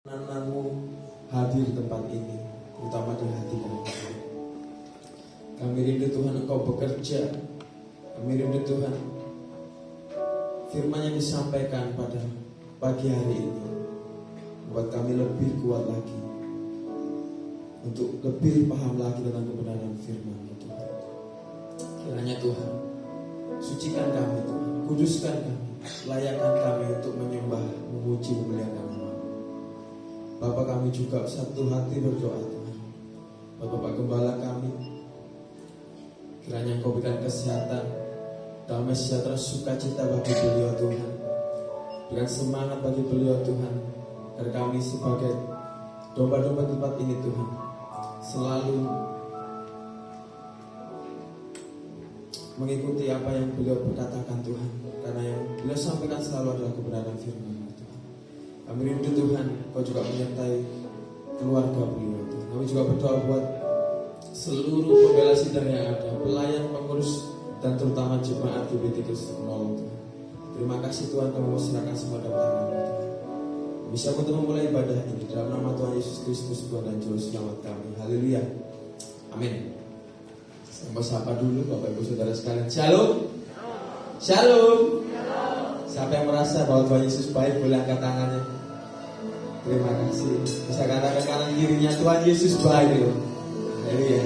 Nanamu hadir di tempat ini, terutama di hati kami. Kami rindu Tuhan Engkau bekerja. Kami rindu Tuhan firman yang disampaikan pada pagi hari ini membuat kami lebih kuat lagi untuk lebih paham lagi tentang kebenaran firman Tuhan. Kiranya Tuhan sucikan kami, Tuhan kuduskan kami, layakkan kami untuk menyembah, memuji, memuliakan nama. Bapak, kami juga satu hati berdoa Tuhan. Bapak Gembala kami, kiranya Engkau berikan kesehatan, damai sejahtera, sukacita bagi beliau Tuhan. Berikan semangat bagi beliau Tuhan, agar kami sebagai domba-domba tempat ini Tuhan selalu mengikuti apa yang beliau berkatakan Tuhan, karena yang beliau sampaikan selalu adalah kebenaran firman Tuhan. Kami rindu Tuhan Kau juga menyertai keluarga beliau Tuhan. Kami juga berdoa buat seluruh pembela sidang yang ada, pelayan, pengurus, dan terutama jemaat GBT menolong Tuhan. Terima kasih Tuhan, kami serahkan semua dalam tangan-Mu Tuhan. Bisa untuk memulai ibadah ini dalam nama Tuhan Yesus Kristus, Tuhan dan Juru Selamat kami. Haleluya. Amin. Saya mau sapa dulu Bapak Ibu Saudara sekalian. Shalom. Shalom. Siapa yang merasa bahwa Tuhan Yesus baik boleh angkat tangannya. Terima kasih. Bisa katakan kanan kirinya, Tuhan Yesus baik loh. Haleluya.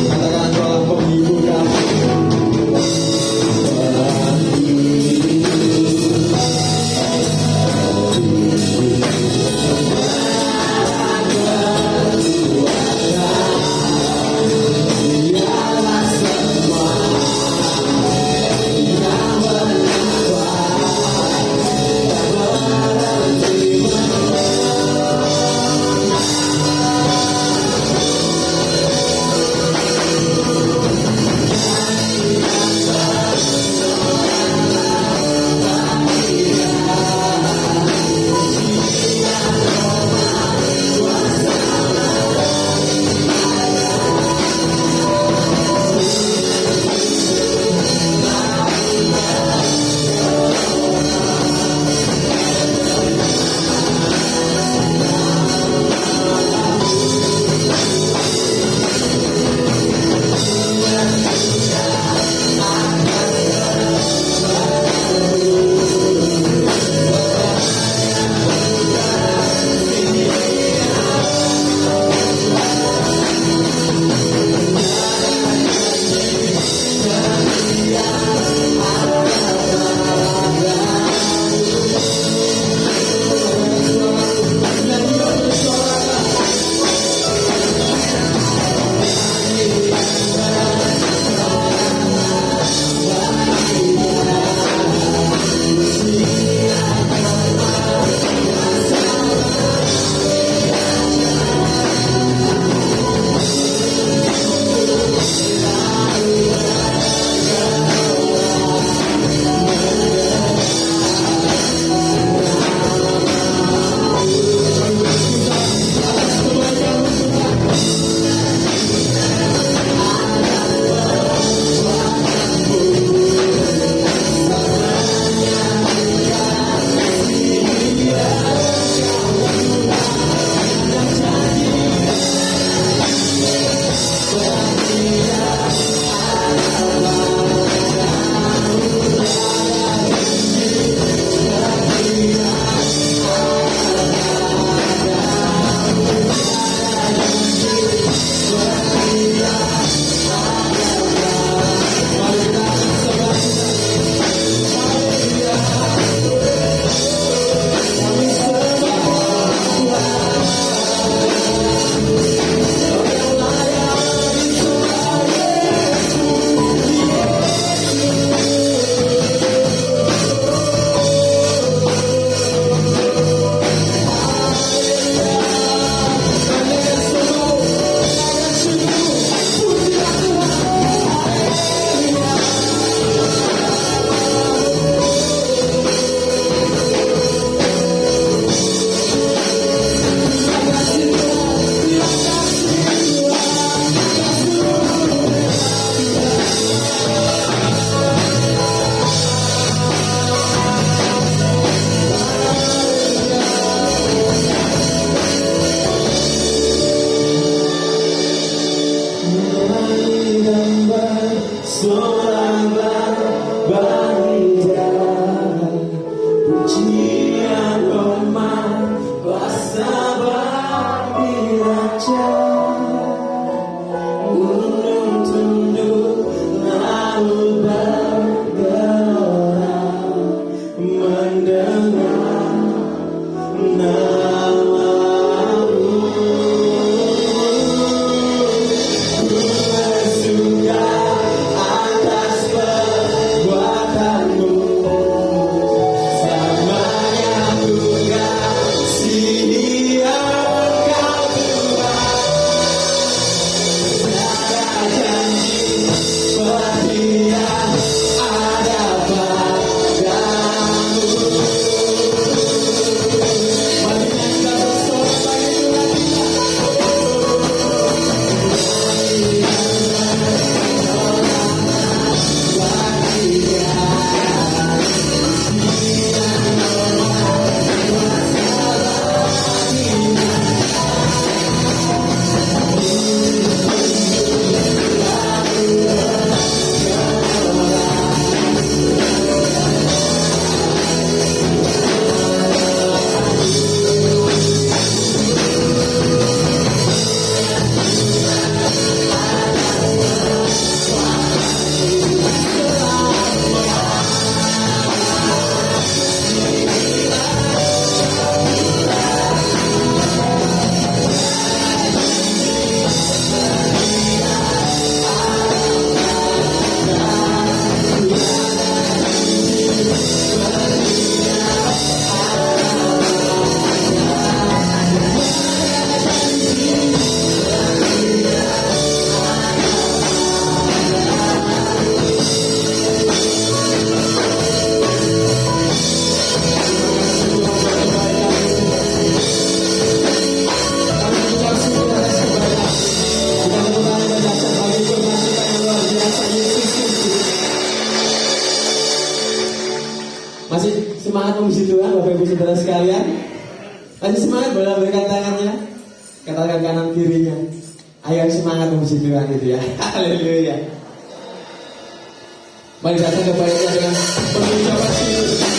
Katakan tolong penghibur kami. Semangat memuji Tuhan Bapak Ibu Saudara sekalian. Masih semangat boleh lambaikan tangannya, katakan kanan kirinya. Ayo semangat memuji Tuhan itu ya. Haleluya. Mari datang kepadanya dengan pengucapan syukur.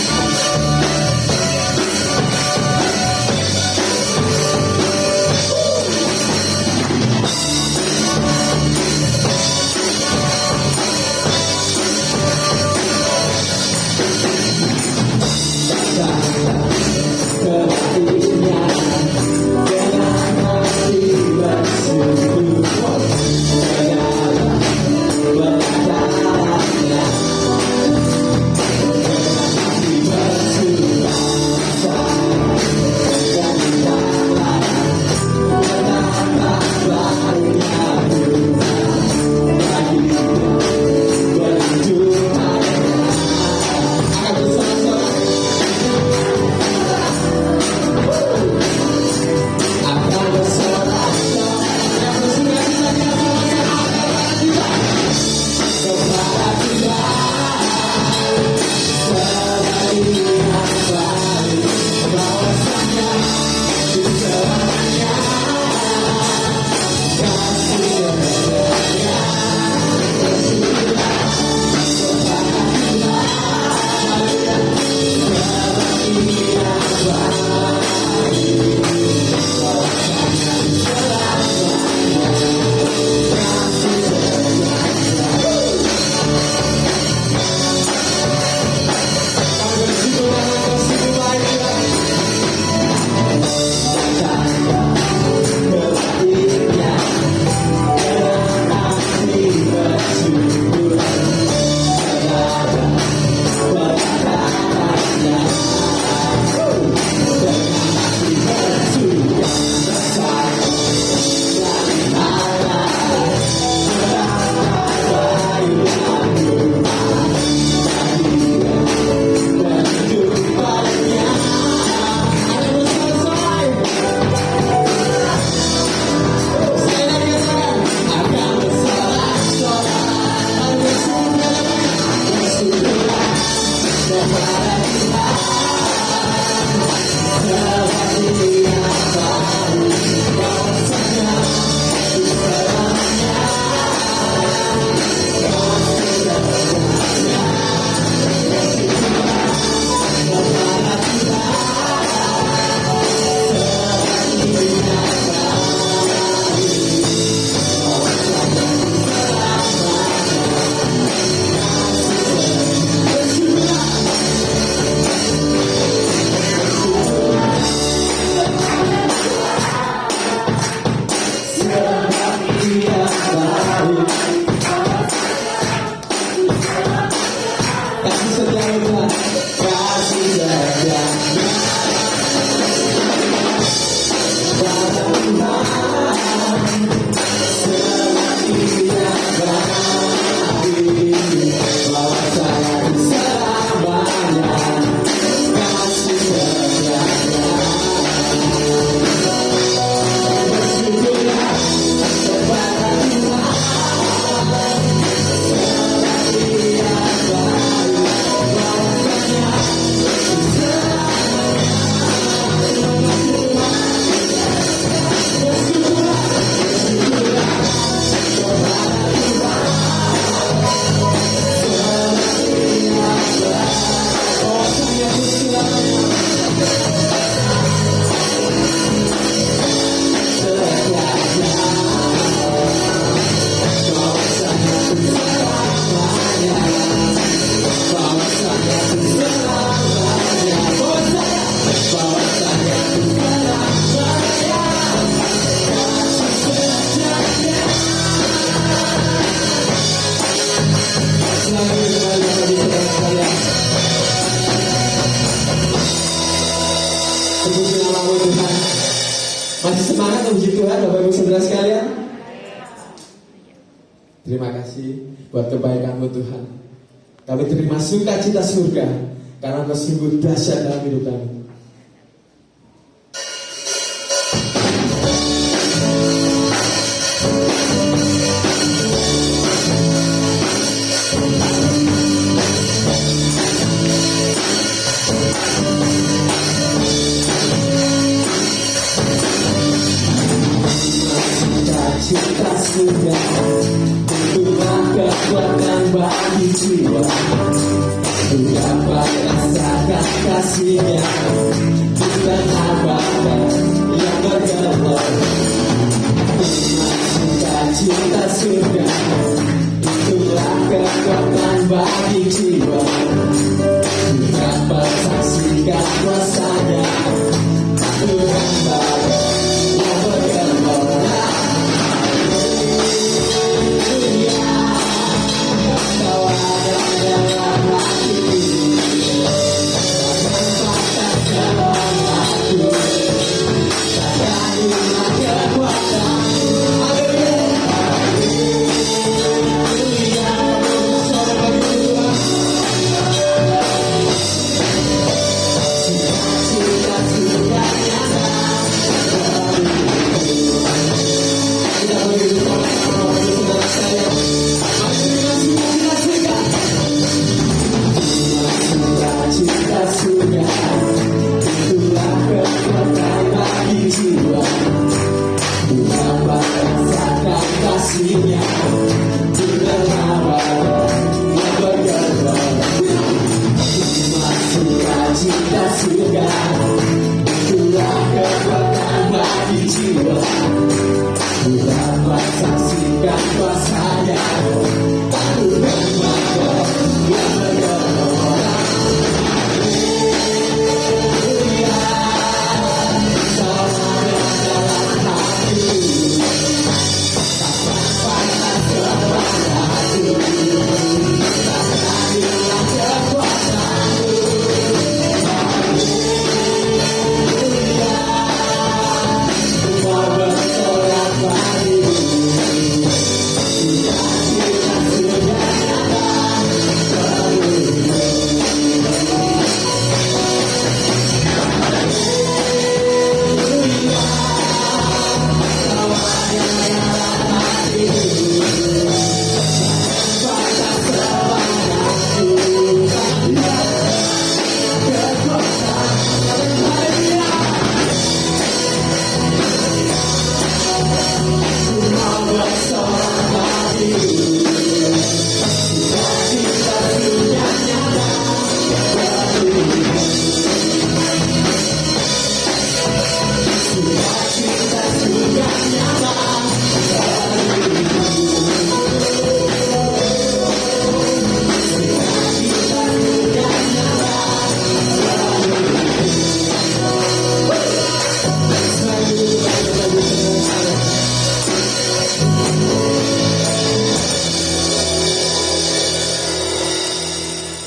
Masih semangat memuji Tuhan Bapak Ibu Saudara sekalian. Terima kasih buat kebaikan-Mu Tuhan. Kami terima sukacita surga karena Engkau sungguh dahsyat dalam hidup kami. bagi jiwa, ku dapat rasakan kasihnya di tengah badai yang bergelora. Cinta surga, itulah kekuatan bagi jiwa. Ku dapat saksikan kuasanya, Tuhan Bapa yang bergelora. Dunia, kau ada dalam hatiku, takkan patah dalam aku, takkan hilang kekuatanmu. Cinta surga, itulah kekuatan bagi jiwa. Ku dapat rasakan kasihnya di tengah badai yang bergelora. Masukkan cinta surga, itulah kekuatan bagi jiwa. Ku dapat saksikan kuasanya, Tuhan Bapa yang bergelora.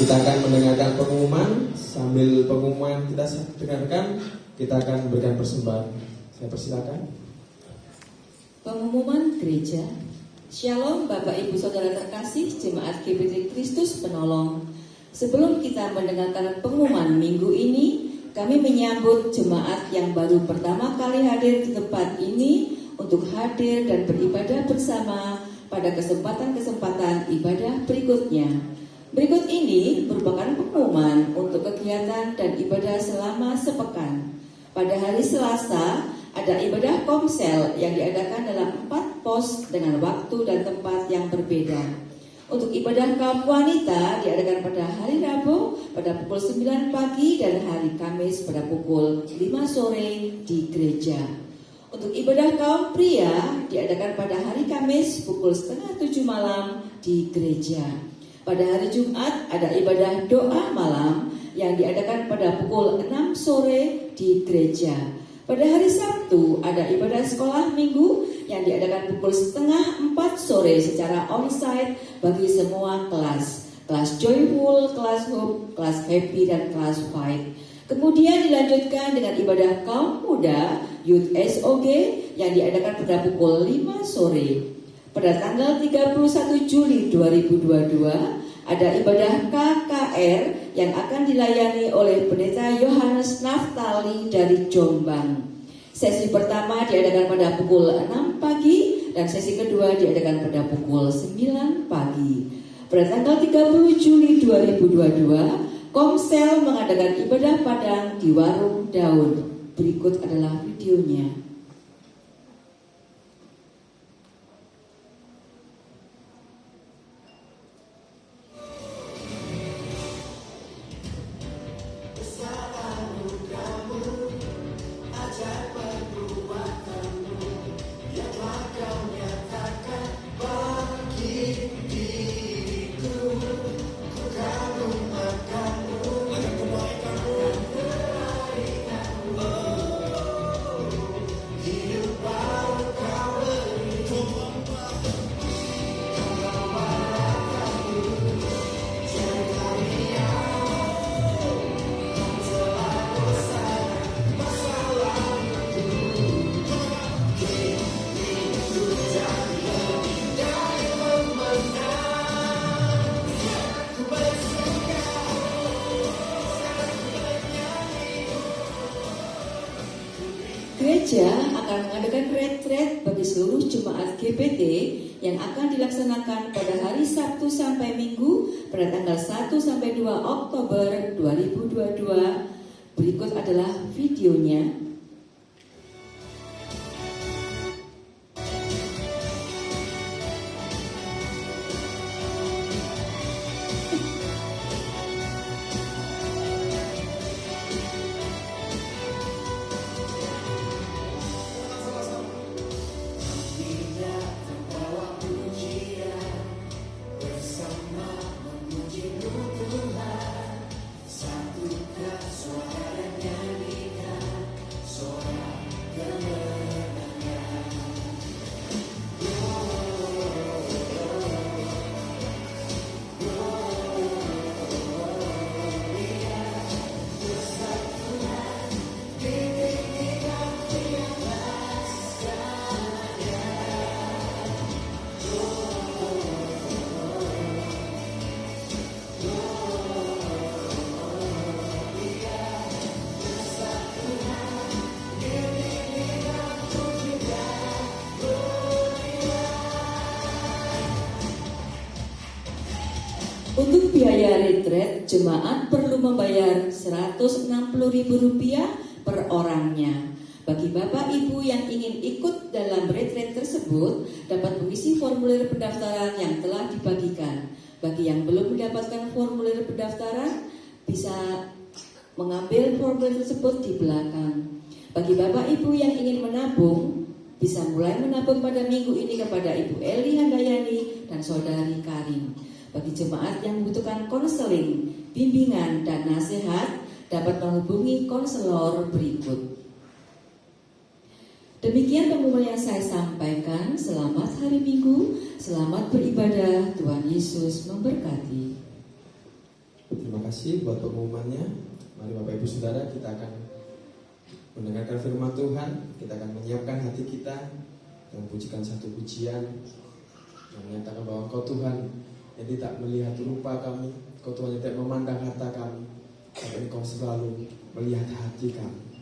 Kita akan mendengarkan pengumuman. Sambil pengumuman kita dengarkan, kita akan berikan persembahan. Saya persilakan. Pengumuman gereja. Shalom Bapak Ibu Saudara terkasih Jemaat GBT Kristus Penolong. Sebelum kita mendengarkan pengumuman minggu ini, kami menyambut jemaat yang baru pertama kali hadir di tempat ini untuk hadir dan beribadah bersama pada kesempatan-kesempatan ibadah berikutnya. Berikut ini merupakan pengumuman untuk kegiatan dan ibadah selama sepekan. Pada hari Selasa, ada ibadah komsel yang diadakan dalam 4 pos dengan waktu dan tempat yang berbeda. Untuk ibadah kaum wanita diadakan pada hari Rabu pada pukul 9 pagi dan hari Kamis pada pukul 5 sore di gereja. Untuk ibadah kaum pria diadakan pada hari Kamis pukul 6:30 malam di gereja. Pada hari Jumat ada ibadah doa malam yang diadakan pada pukul 6 sore di gereja. Pada hari Sabtu ada ibadah sekolah minggu yang diadakan pukul 3:30 sore secara onsite bagi semua kelas. Kelas Joyful, kelas Hope, kelas Happy, dan kelas Fight. Kemudian dilanjutkan dengan ibadah kaum muda Youth SOG yang diadakan pada pukul 5 sore. Pada tanggal 31 Juli 2022 ada ibadah KKR yang akan dilayani oleh Pendeta Yohanes Naftali dari Jombang. Sesi pertama diadakan pada pukul 6 pagi dan sesi kedua diadakan pada pukul 9 pagi. Pada tanggal 30 Juli 2022, Komsel mengadakan ibadah padang di Warung Daun. Berikut adalah videonya. Gereja akan mengadakan retret bagi seluruh jemaat GPT yang akan dilaksanakan pada hari Sabtu sampai Minggu pada tanggal 1 sampai 2 Oktober 2022. Berikut adalah videonya. Untuk biaya retret, jemaat perlu membayar Rp160.000 per orangnya. Bagi Bapak Ibu yang ingin ikut dalam retret tersebut, dapat mengisi formulir pendaftaran yang telah dibagikan. Bagi yang belum mendapatkan formulir pendaftaran, bisa mengambil formulir tersebut di belakang. Bagi Bapak Ibu yang ingin menabung, bisa mulai menabung pada minggu ini kepada Ibu Eli Handayani dan Saudari Karin. Bagi jemaat yang membutuhkan konseling, bimbingan, dan nasihat, dapat menghubungi konselor berikut. Demikian pengumuman yang saya sampaikan. Selamat hari Minggu, selamat beribadah. Tuhan Yesus memberkati. Terima kasih buat pengumumannya. Mari Bapak Ibu Saudara, kita akan mendengarkan firman Tuhan. Kita akan menyiapkan hati kita dan pujikan satu pujian yang menyatakan bahwa Engkau Tuhan yang tidak melihat rupa kami, Engkau Tuhan yang tidak memandang harta kami, tapi Engkau selalu melihat hati kami.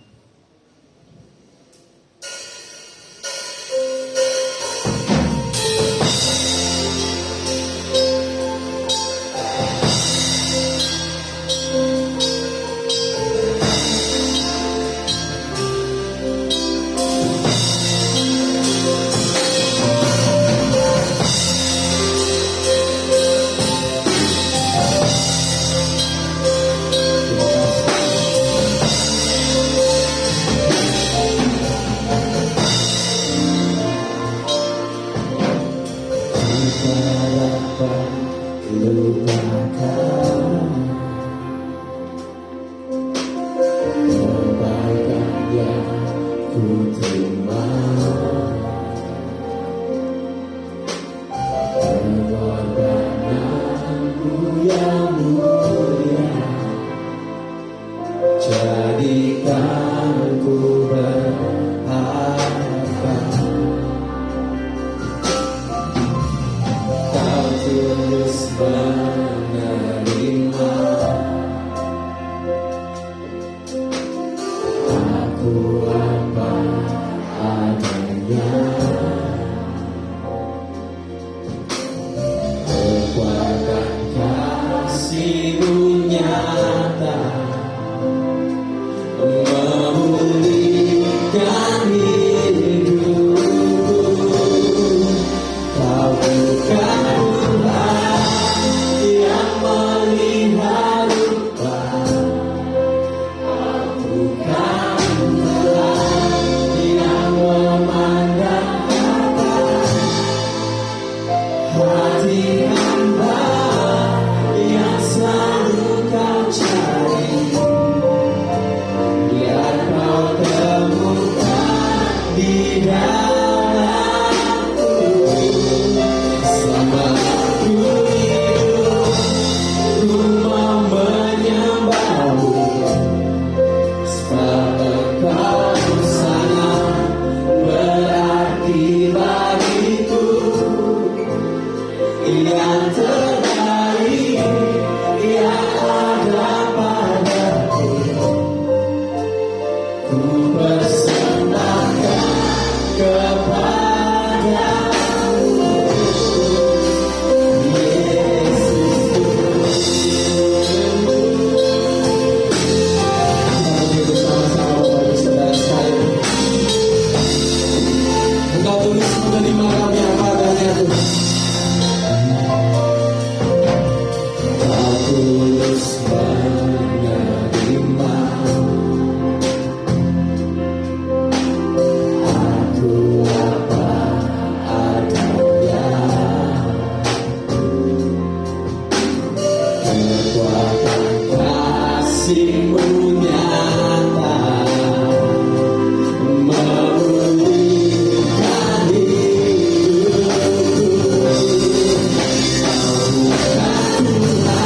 kasih-Mu nyata memulihkan hidupku. Kau bukan Tuhan yang melihat luka,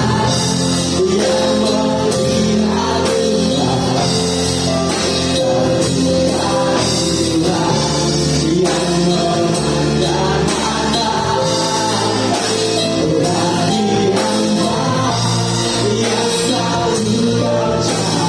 Kau bukan Tuhan yang memandang mata. Bagi hamba yang selalu Kau cari.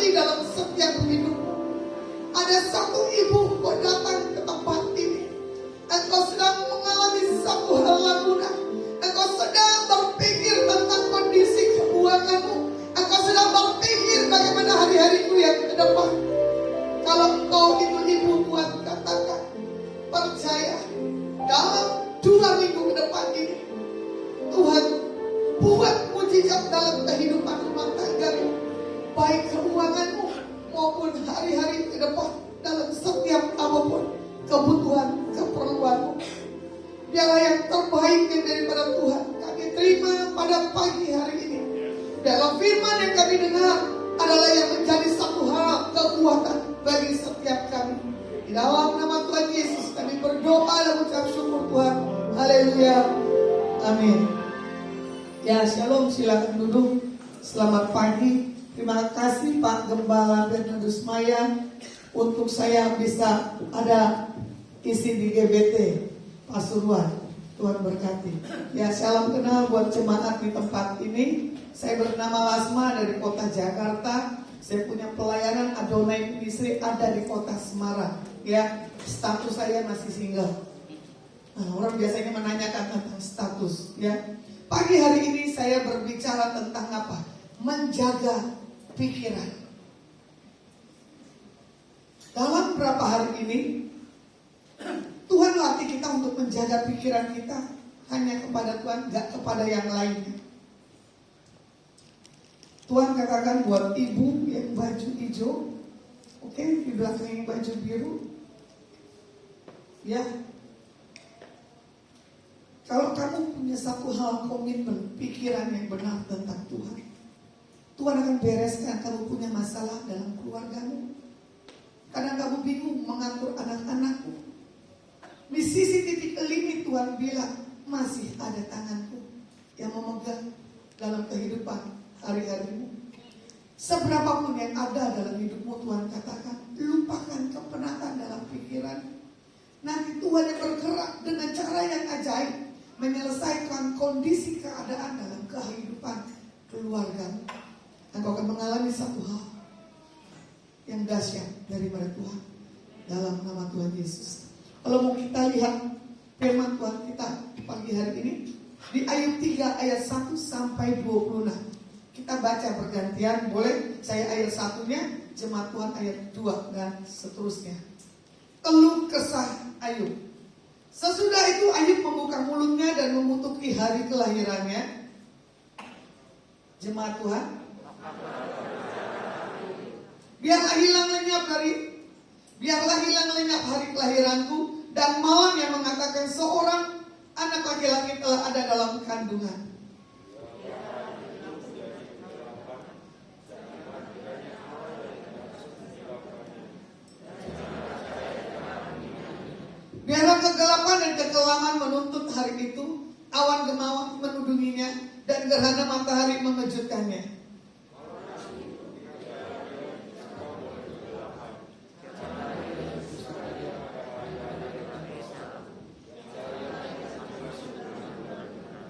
terjadi dalam setiap hidupmu. Ada satu ibu kau datang ke tempat ini, engkau sedang mengalami satu hal lagunan. Engkau sedang berpikir tentang kondisi keuanganmu. Engkau sedang berpikir bagaimana hari-hariku yang ke depan. Kalau kau itu ibu, Tuhan katakan, percaya, dalam 2 minggu ke depan ini Tuhan buat mujizat dalam kehidupan rumah tanggamu, baik keuanganmu maupun hari-hari ke depan, dalam setiap apapun kebutuhan, keperluanmu. Biarlah yang terbaik daripada Tuhan kami terima pada pagi hari ini. Biarlah firman yang kami dengar adalah yang menjadi satu hal kekuatan bagi setiap kami. Di dalam nama Tuhan Yesus kami berdoa dan mengucap syukur Tuhan. Haleluya. Amin. Ya, shalom, silakan duduk. Selamat pagi. Terima kasih Pak Gembala Bernardus Maya untuk saya bisa ada isi di GBT Pasuruan. Tuhan berkati. Ya, salam kenal buat jemaat di tempat ini. Saya bernama Lasma dari kota Jakarta. Saya punya pelayanan Adonai Ministry ada di kota Semarang. Ya, status saya masih single. Nah, orang biasanya menanyakan tentang status. Ya, pagi hari ini saya berbicara tentang apa? Menjaga pikiran. Dalam beberapa hari ini Tuhan latih kita untuk menjaga pikiran kita hanya kepada Tuhan, gak kepada yang lainnya. Tuhan katakan buat ibu yang baju hijau, oke, di belakang yang baju biru, ya. Kalau kamu punya satu hal komitmen, pikiran yang benar tentang Tuhan, Tuhan akan bereskan kamu punya masalah dalam keluargamu. Kadang kamu bingung mengatur anak-anakmu. Di sisi titik limit Tuhan bilang, masih ada tanganku yang memegang dalam kehidupan hari-harimu. Seberapapun yang ada dalam hidupmu, Tuhan katakan, lupakan kepenatan dalam pikiran. Nanti Tuhan yang bergerak dengan cara yang ajaib menyelesaikan kondisi keadaan dalam kehidupan keluargamu. Engkau akan mengalami satu hal yang dahsyat daripada Tuhan dalam nama Tuhan Yesus. Kalau mau kita lihat firman Tuhan kita pagi hari ini di Ayub 3 ayat 1 sampai 26. Kita baca bergantian, boleh saya ayat 1-nya, jemaat Tuhan ayat 2 dan seterusnya. Keluh kesah Ayub. Sesudah itu Ayub membuka mulutnya dan mengutuki hari kelahirannya. Jemaat Tuhan, biarlah hilang lenyap hari kelahiranku, dan malam yang mengatakan seorang anak laki-laki telah ada dalam kandungan. Biarlah kegelapan dan kekelaman menuntut hari itu, awan gemawan menudunginya, dan gerhana matahari mengejutkannya.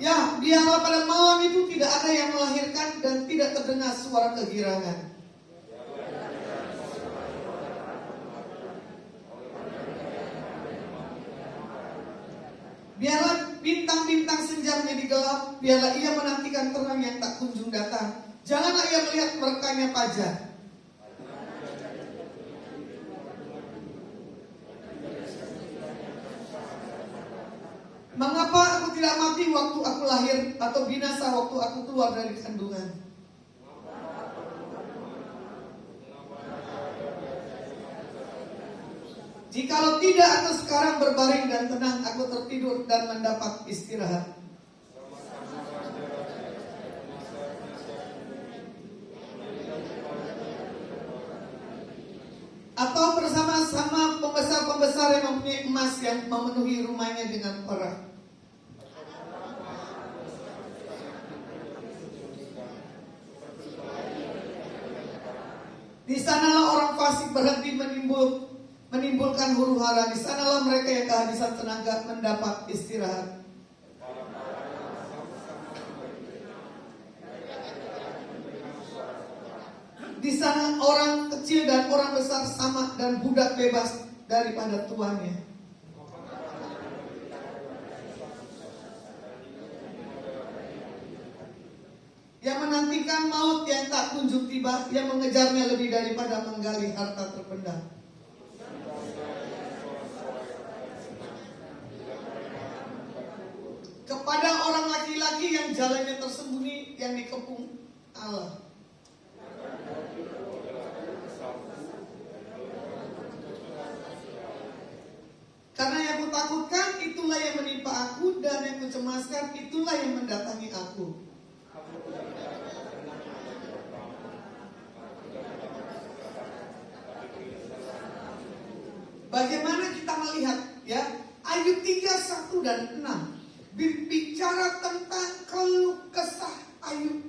Ya, biarlah pada malam itu tidak ada yang melahirkan dan tidak terdengar suara kegirangan. Biarlah bintang-bintang senja menjadi gelap, biarlah ia menantikan terang yang tak kunjung datang. Janganlah ia melihat merekanya fajar. Mengapa aku tidak mati waktu aku lahir, atau binasa waktu aku keluar dari kandungan? Jikalau tidak, aku sekarang berbaring dan tenang, aku tertidur dan mendapat istirahat. Atau bersama-sama pembesar-pembesar yang mempunyai emas yang memenuhi rumahnya dengan perak. Di sanalah orang fasik berhenti menimbulkan huru hara. Di sanalah mereka yang kehabisan tenaga mendapat istirahat. Di sana orang kecil dan orang besar sama, dan budak bebas daripada tuannya. Yang menantikan maut yang tak kunjung tiba, yang mengejarnya lebih daripada menggali harta terpendam. Kepada orang laki-laki yang jalannya tersembunyi, yang dikepung Allah. Karena yang kutakutkan itulah yang menimpa aku, dan yang kucemaskan itulah yang mendatangi aku. Bagaimana kita melihat ya, Ayub 3, 1 dan 6 berbicara tentang keluh kesah Ayub.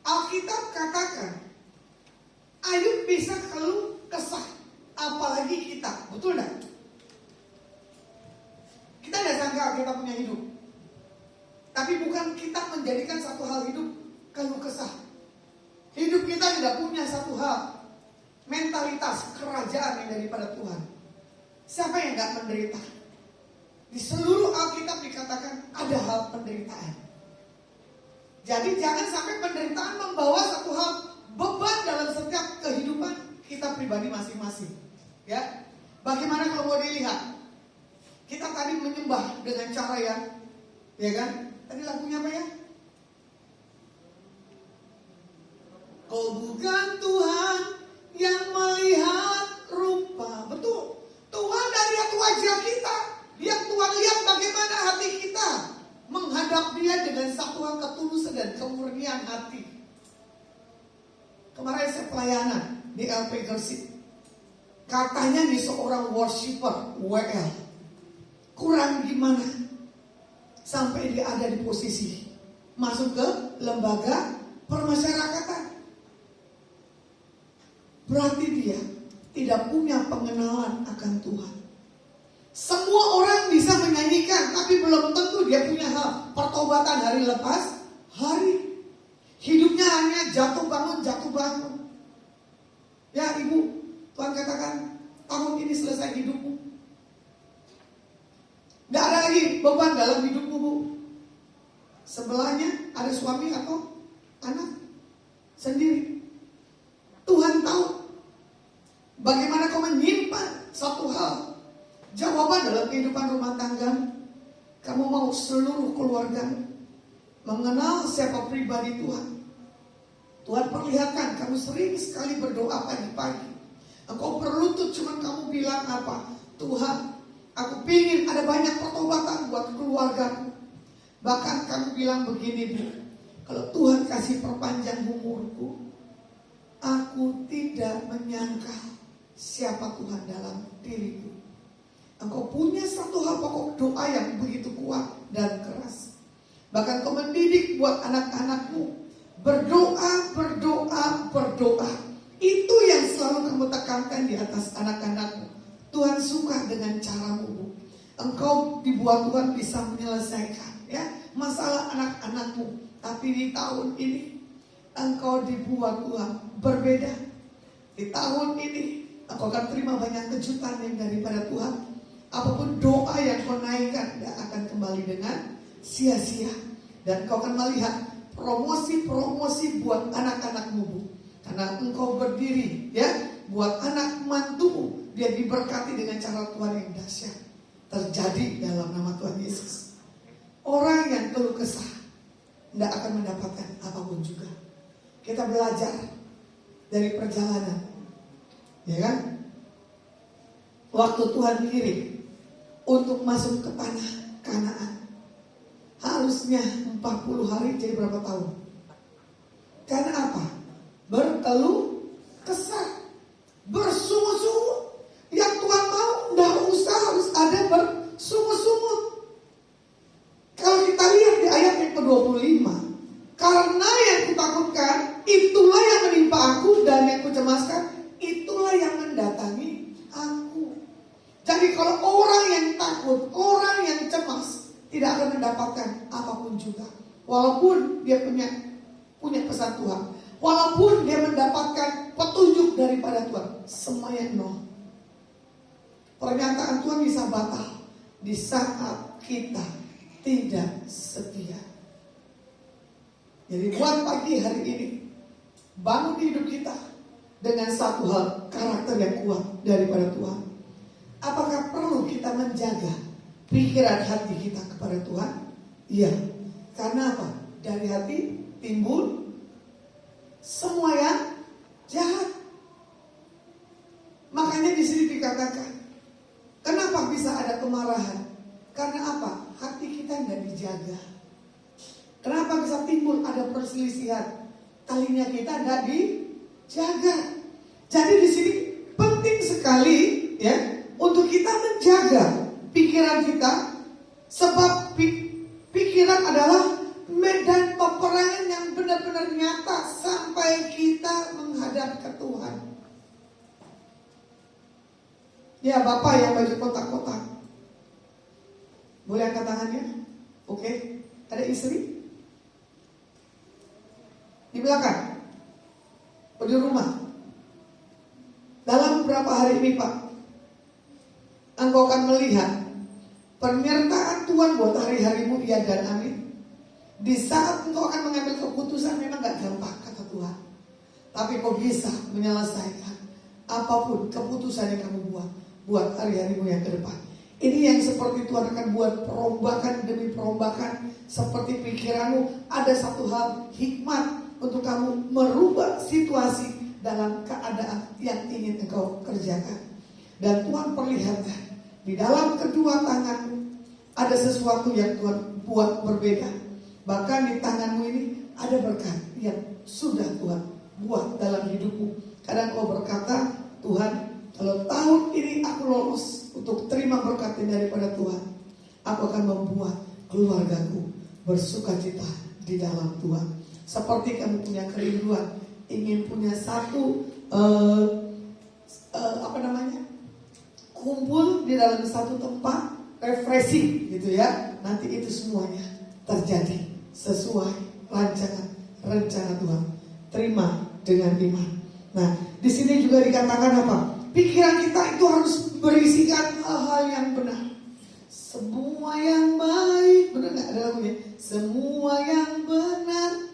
Alkitab katakan Ayub bisa keluh kesah, apalagi kita, betul tidak? Kita tidak sangka kita punya hidup, tapi bukan kita menjadikan satu hal hidup keluh kesah. Hidup kita tidak punya satu hal, mentalitas kerajaan yang daripada Tuhan. Siapa yang gak menderita? Di seluruh Alkitab dikatakan ada hal penderitaan. Jadi jangan sampai penderitaan membawa satu hal beban dalam setiap kehidupan kita pribadi masing-masing. Ya, bagaimana kalau mau dilihat? Kita tadi menyembah dengan cara yang, ya kan? Tadi lagunya apa ya? Kau bukan Tuhan yang melihat rupa. Betul. Tuhan dari lihat wajah kita. Tuhan lihat bagaimana hati kita menghadap Dia dengan satu hal ketulusan dan kemurnian hati. Kemarin saya pelayanan di LP Gresik. Katanya nih seorang worshiper WL. Kurang gimana sampai dia ada di posisi masuk ke lembaga permasyarakatan. Berarti dia tidak punya pengenalan akan Tuhan. Semua orang bisa menyanyikan, tapi belum tentu dia punya hal pertobatan hari lepas hari. Hidupnya hanya jatuh bangun. Ya ibu, Tuhan katakan tahun ini selesai hidupmu. Tidak ada lagi beban dalam hidupmu, bu. Sebelahnya ada suami atau anak sendiri. Tuhan tahu bagaimana kau menyimpan satu hal. Jawaban dalam kehidupan rumah tangga, kamu mau seluruh keluarga mengenal siapa pribadi Tuhan. Tuhan perlihatkan kamu sering sekali berdoa pagi-pagi. Engkau berlutut cuman kamu bilang apa? Tuhan, aku pingin ada banyak pertobatan buat keluargaku. Bahkan kamu bilang begini, Bu, kalau Tuhan kasih perpanjang umurku, aku tidak menyangka siapa Tuhan dalam diriku. Engkau punya satu hal pokok doa yang begitu kuat dan keras. Bahkan kau mendidik buat anak-anakmu berdoa. Itu yang selalu kamu tekankan di atas anak-anakmu. Tuhan suka dengan caramu, Bu. Engkau dibuat Tuhan bisa menyelesaikan ya masalah anak-anakmu. Tapi di tahun ini engkau dibuat Tuhan berbeda. Di tahun ini engkau akan terima banyak kejutan yang daripada Tuhan. Apapun doa yang kau naikkan tidak akan kembali dengan sia-sia. Dan kau akan melihat promosi buat anak-anakmu, Bu. Karena engkau berdiri ya buat anak mantumu, dia diberkati dengan cara Tuhan yang dahsyat. Terjadi dalam nama Tuhan Yesus. Orang yang keluh kesah tidak akan mendapatkan apapun juga. Kita belajar dari perjalanan, ya kan? Waktu Tuhan kirim untuk masuk ke tanah Kanaan, harusnya 40 hari, jadi berapa tahun? Karena apa? Berkeluh kesah, bersungut-sungut. Yang Tuhan mau, tidak usah harus ada bersungut-sungut. Kalau kita lihat di ayat yang ke-25, karena yang kutakutkan itulah yang menimpa aku, dan yang kucemaskan itulah yang mendatangi aku. Jadi kalau orang yang takut, orang yang cemas, tidak akan mendapatkan apapun juga. Walaupun dia punya pesan Tuhan, Walaupun dia mendapatkan petunjuk daripada Tuhan, semuanya nol. Pernyataan Tuhan bisa batal di saat kita tidak setia. Jadi buat pagi hari ini, bangun hidup kita dengan satu hal, karakter yang kuat daripada Tuhan. Apakah perlu kita menjaga pikiran hati kita kepada Tuhan? Iya. Karena apa? Dari hati timbul semua yang jahat. Makanya di sini dikatakan, kenapa bisa ada kemarahan? Karena apa? Hati kita nggak dijaga. Kenapa bisa timbul ada perselisihan? Talinya kita nggak dijaga. Jadi di sini penting sekali ya untuk kita menjaga pikiran kita, sebab pikiran adalah medan peperangan yang benar-benar nyata sampai kita menghadap ke Tuhan. Ya, Bapak yang baju kotak-kotak, boleh angkat tangannya? Oke. Ada istri? Di belakang? Oh, di rumah? Dalam beberapa hari ini, Pak, engkau akan melihat penyertaan Tuhan buat hari-harimu, ya dan amin. Di saat engkau akan mengambil keputusan, memang gak gampang kata Tuhan, tapi kau bisa menyelesaikan apapun keputusan yang kamu buat hari-harimu yang ke depan. Ini yang seperti Tuhan akan buat perombakan demi perombakan. Seperti pikiranmu, ada satu hal hikmat untuk kamu merubah situasi dalam keadaan yang ingin engkau kerjakan. Dan Tuhan perlihatkan di dalam kedua tanganmu ada sesuatu yang Tuhan buat berbeda. Bahkan di tanganmu ini ada berkat yang sudah Tuhan buat dalam hidupmu. Kadang kau berkata, Tuhan, kalau tahun ini aku lolos untuk terima berkat daripada Tuhan, aku akan membuat keluargaku bersukacita di dalam Tuhan. Seperti kamu punya kerinduan, ingin punya satu kumpul di dalam satu tempat refreshing gitu ya. Nanti itu semuanya terjadi sesuai rancangan rencana Tuhan. Terima dengan iman. Nah, di sini juga dikatakan apa? Pikiran kita itu harus berisikan hal-hal yang benar. Semua yang baik, benar nggak ada lagunya? Semua yang benar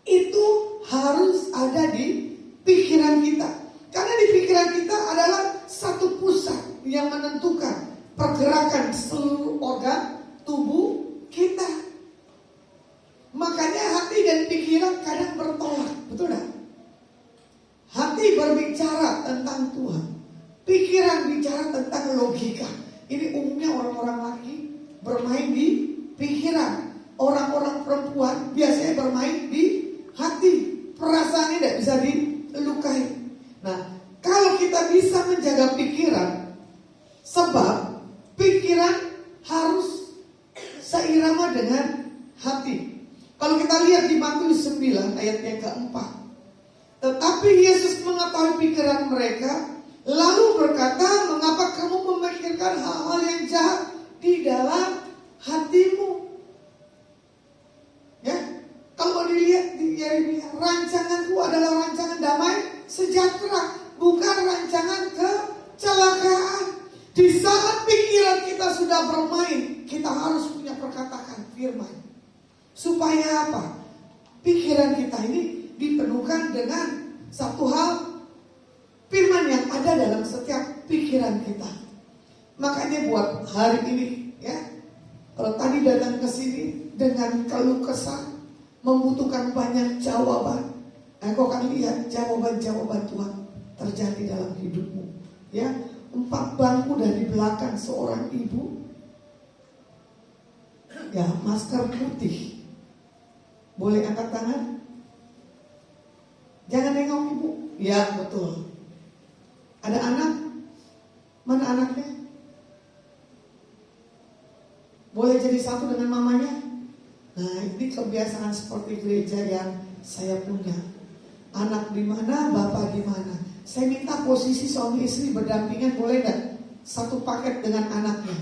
itu harus ada di pikiran kita. Karena di pikiran kita adalah satu pusat yang menentukan pergerakan seluruh organ tubuh kita. Makanya hati dan pikiran kadang bertolak, betul tak? Hati berbicara tentang Tuhan, pikiran bicara tentang logika. Ini umumnya orang-orang laki bermain di pikiran. Orang-orang perempuan biasanya bermain di hati. Perasaannya tidak bisa dilukai. Nah, kalau kita bisa menjaga pikiran, sebab pikiran harus seirama dengan hati. Kalau kita lihat di Matius 9 ayat yang keempat, tetapi Yesus mengetahui pikiran mereka, lalu berkata, mengapa kamu memikirkan hal-hal yang jahat di dalam hatimu? Ya, kalau dilihat di Yeremia, rancanganku adalah rancangan damai sejahtera, bukan rancangan kecelakaan. Di saat pikiran kita sudah bermain, kita harus punya perkataan firman. Supaya apa? Pikiran kita ini dipenuhkan dengan satu hal firman yang ada dalam setiap pikiran kita. Makanya buat hari ini ya, kalau tadi datang ke sini dengan keluh kesah, membutuhkan banyak jawaban, engkau akan lihat jawaban-jawaban Tuhan terjadi dalam hidupmu. Ya, 4 bangku dari belakang seorang ibu, ya masker putih. Boleh angkat tangan? Jangan nengok ibu. Ya betul. Ada anak? Mana anaknya? Boleh jadi satu dengan mamanya? Nah, ini kebiasaan seperti gereja yang saya punya. Anak di mana, bapak di mana. Saya minta posisi suami istri berdampingan, boleh gak? Satu paket dengan anaknya.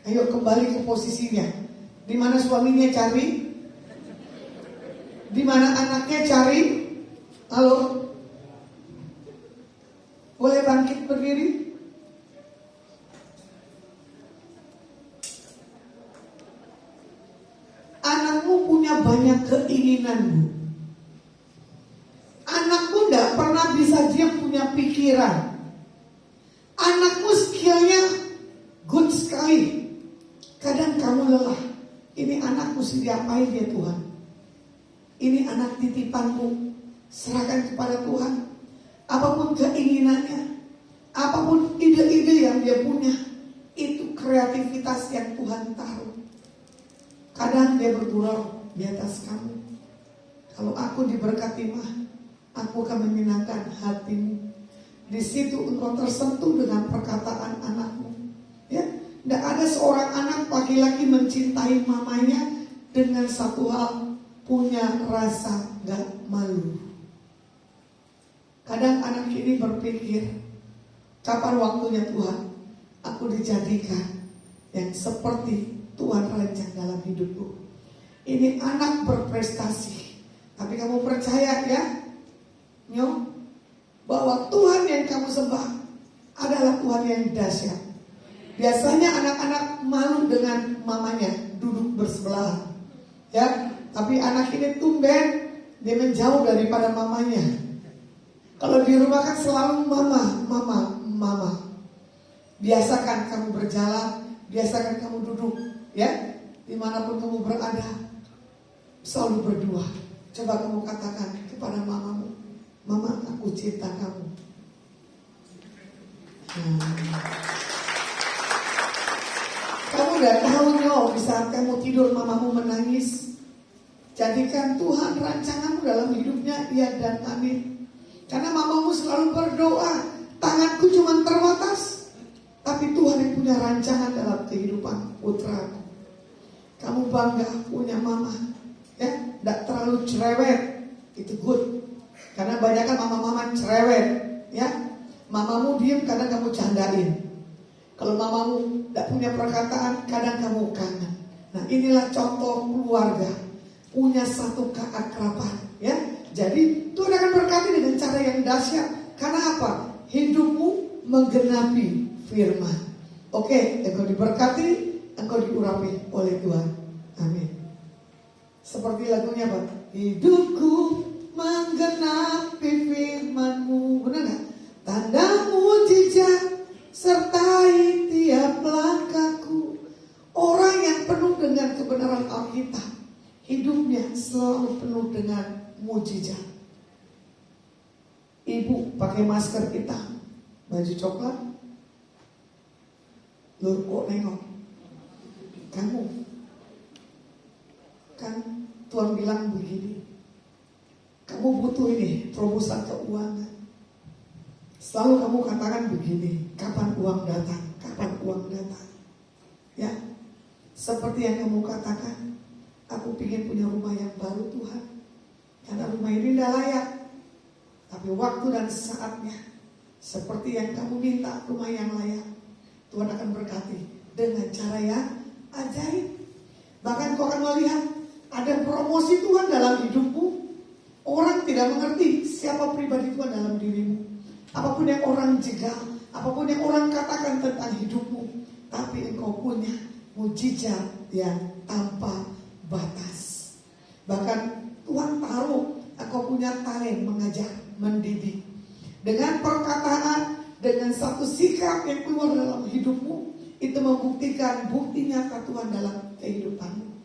Ayo kembali ke posisinya. Di mana suaminya cari? Di mana anaknya cari? Halo? Boleh bangkit berdiri? Anakmu punya banyak keinginan, Bu. Anakmu tidak pernah bisa diam, punya pikiran. Anakmu skillnya good sekali. Kadang kamu lelah. Ini anak mesti diapain ya Tuhan? Ini anak titipanmu. Serahkan kepada Tuhan. Apapun keinginannya, apapun ide-ide yang dia punya, itu kreativitas yang Tuhan taruh. Kadang dia bergurau di atas kamu. Kalau aku diberkati mah, aku akan menyenangkan hatimu. Di situ engkau tersentuh dengan perkataan anakmu. Ya, tidak ada seorang anak laki-laki mencintai mamanya dengan satu hal, punya rasa gak malu. Kadang anak ini berpikir, kapan waktunya Tuhan aku dijadikan yang seperti Tuhan rancang dalam hidupku. Ini anak berprestasi. Tapi kamu percaya ya, Nyo, bahwa Tuhan yang kamu sembah adalah Tuhan yang dahsyat. Biasanya anak-anak malu dengan mamanya duduk bersebelahan, ya. Tapi anak ini tumben dia menjauh daripada mamanya. Kalau di rumah kan selalu mama. Biasakan kamu berjalan, biasakan kamu duduk, ya. Dimanapun kamu berada, selalu berdua. Coba kamu katakan kepada mamamu, Mama, aku cinta kamu. Kamu gak tahu Nyo, di saat kamu tidur mamamu menangis. Jadikan Tuhan rancanganmu dalam hidupnya, ya dan amin. Karena mamamu selalu berdoa, tanganku cuma terbatas, tapi Tuhan yang punya rancangan dalam kehidupan putraku. Kamu bangga punya mama, ya, gak terlalu cerewet, itu good. Karena banyak kan mama-mama cerewet, ya. Mamamu diem, kadang kamu candain. Kalau mamamu tidak punya perkataan, kadang kamu kangen. Nah, inilah contoh keluarga punya satu keakraban, ya. Jadi Tuhan akan berkati dengan cara yang dahsyat. Karena apa? Hidupmu menggenapi firman. Oke, engkau diberkati, engkau diurapi oleh Tuhan. Amin. Seperti lagunya apa? Hidupku menggenapi firman-Mu. Benar gak? Tanda mujizat sertai tiap langkahku. Orang yang penuh dengan kebenaran Alkitab, hidupnya selalu penuh dengan mujizat. Ibu pakai masker hitam, baju coklat. Lur kok nengok? Kamu kan Tuhan bilang begini, kamu butuh ini terobosan keuangan. Selalu kamu katakan begini, kapan uang datang? Kapan uang datang? Ya, seperti yang kamu katakan, aku ingin punya rumah yang baru Tuhan. Karena rumah ini tidak layak. Tapi waktu dan saatnya, seperti yang kamu minta rumah yang layak, Tuhan akan berkati dengan cara yang ajaib. Bahkan kau akan melihat ada promosi Tuhan dalam hidupmu. Orang tidak mengerti siapa pribadi Tuhan dalam dirimu. Apapun yang orang jegal, apapun yang orang katakan tentang hidupmu, tapi engkau punya mujizat yang tanpa batas. Bahkan Tuhan taruh engkau punya talent mengajar, mendidik. Dengan perkataan, dengan satu sikap yang keluar dalam hidupmu, itu membuktikan bukti nyata Tuhan dalam kehidupanmu.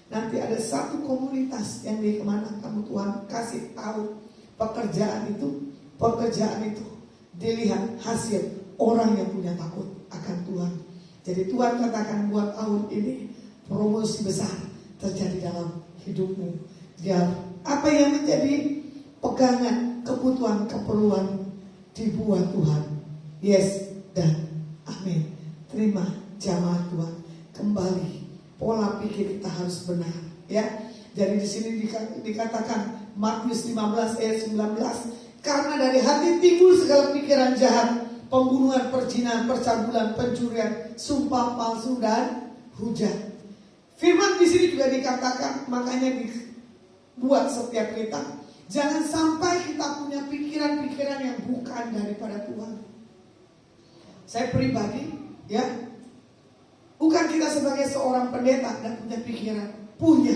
Nanti ada satu komunitas yang di kemana kamu Tuhan kasih tahu pekerjaan itu dilihat hasil orang yang punya takut akan Tuhan. Jadi Tuhan katakan buat tahun ini promosi besar terjadi dalam hidupmu. Biar apa yang menjadi pegangan kebutuhan keperluan dibuat Tuhan. Yes dan amin. Terima jamaah Tuhan. Kembali pola pikir kita harus benar, ya. Jadi di sini dikatakan Matius 15 ayat 19. Karena dari hati timbul segala pikiran jahat, pembunuhan, perzinahan, percabulan, pencurian, sumpah palsu dan hujat. Firman di sini juga dikatakan, makanya buat setiap kita. Jangan sampai kita punya pikiran-pikiran yang bukan daripada Tuhan. Saya pribadi, ya, bukan kita sebagai seorang pendeta dan punya pikiran, punya,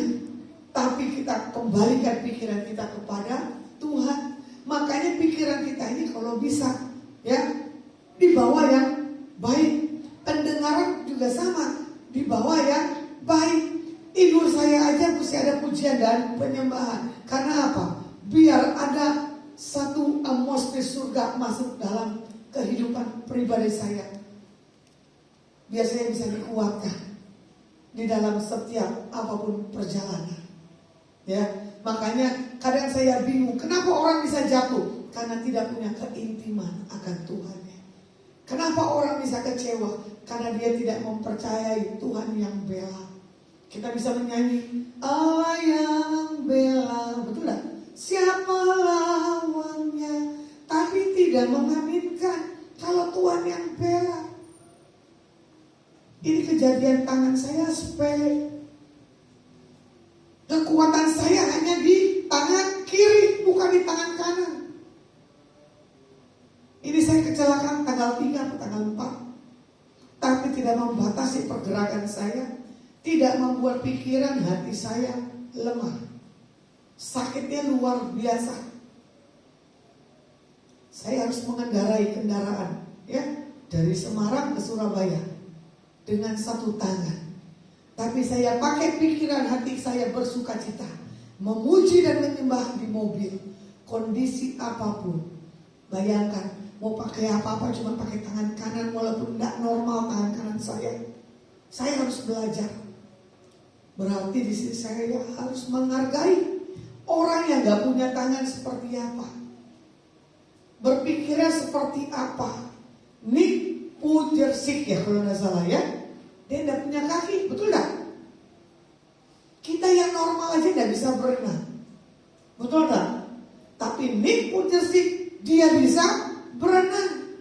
tapi kita kembalikan pikiran kita kepada Tuhan. Makanya pikiran kita ini kalau bisa, ya, dibawa yang baik. Pendengaran juga sama, dibawa yang baik. Tidur saya aja mesti ada pujian dan penyembahan. Karena apa? Biar ada satu atmosfer surga masuk dalam kehidupan pribadi saya. Biar saya bisa dikuatkan di dalam setiap apapun perjalanan. Ya, makanya kadang saya bingung kenapa orang bisa jatuh, karena tidak punya keintiman akan Tuhan. Kenapa orang bisa kecewa, karena dia tidak mempercayai Tuhan yang bela. Kita bisa menyanyi Allah yang bela, betul tak? Siapa lawannya, tapi tidak mengaminkan kalau Tuhan yang bela. Ini kejadian tangan saya sepele. Kekuatan saya hanya di tangan kiri, bukan di tangan kanan. Ini saya kecelakaan tanggal 3 atau tanggal 4. Tapi tidak membatasi pergerakan saya, tidak membuat pikiran hati saya lemah. Sakitnya luar biasa. Saya harus mengendarai kendaraan, ya, dari Semarang ke Surabaya dengan satu tangan. Tapi saya pakai pikiran hati saya bersuka cita, memuji dan menyembah di mobil, kondisi apapun. Bayangkan, mau pakai apa-apa cuma pakai tangan kanan, walaupun tidak normal tangan kanan saya. Saya harus belajar. Berarti di sini saya harus menghargai orang yang gak punya tangan seperti apa, berpikirnya seperti apa. Nick Vujicic ya kalau gak salah ya, dia gak punya kaki, betul gak? Kita yang normal aja gak bisa berenang, betul gak? Tapi Nick Vujicic dia bisa berenang.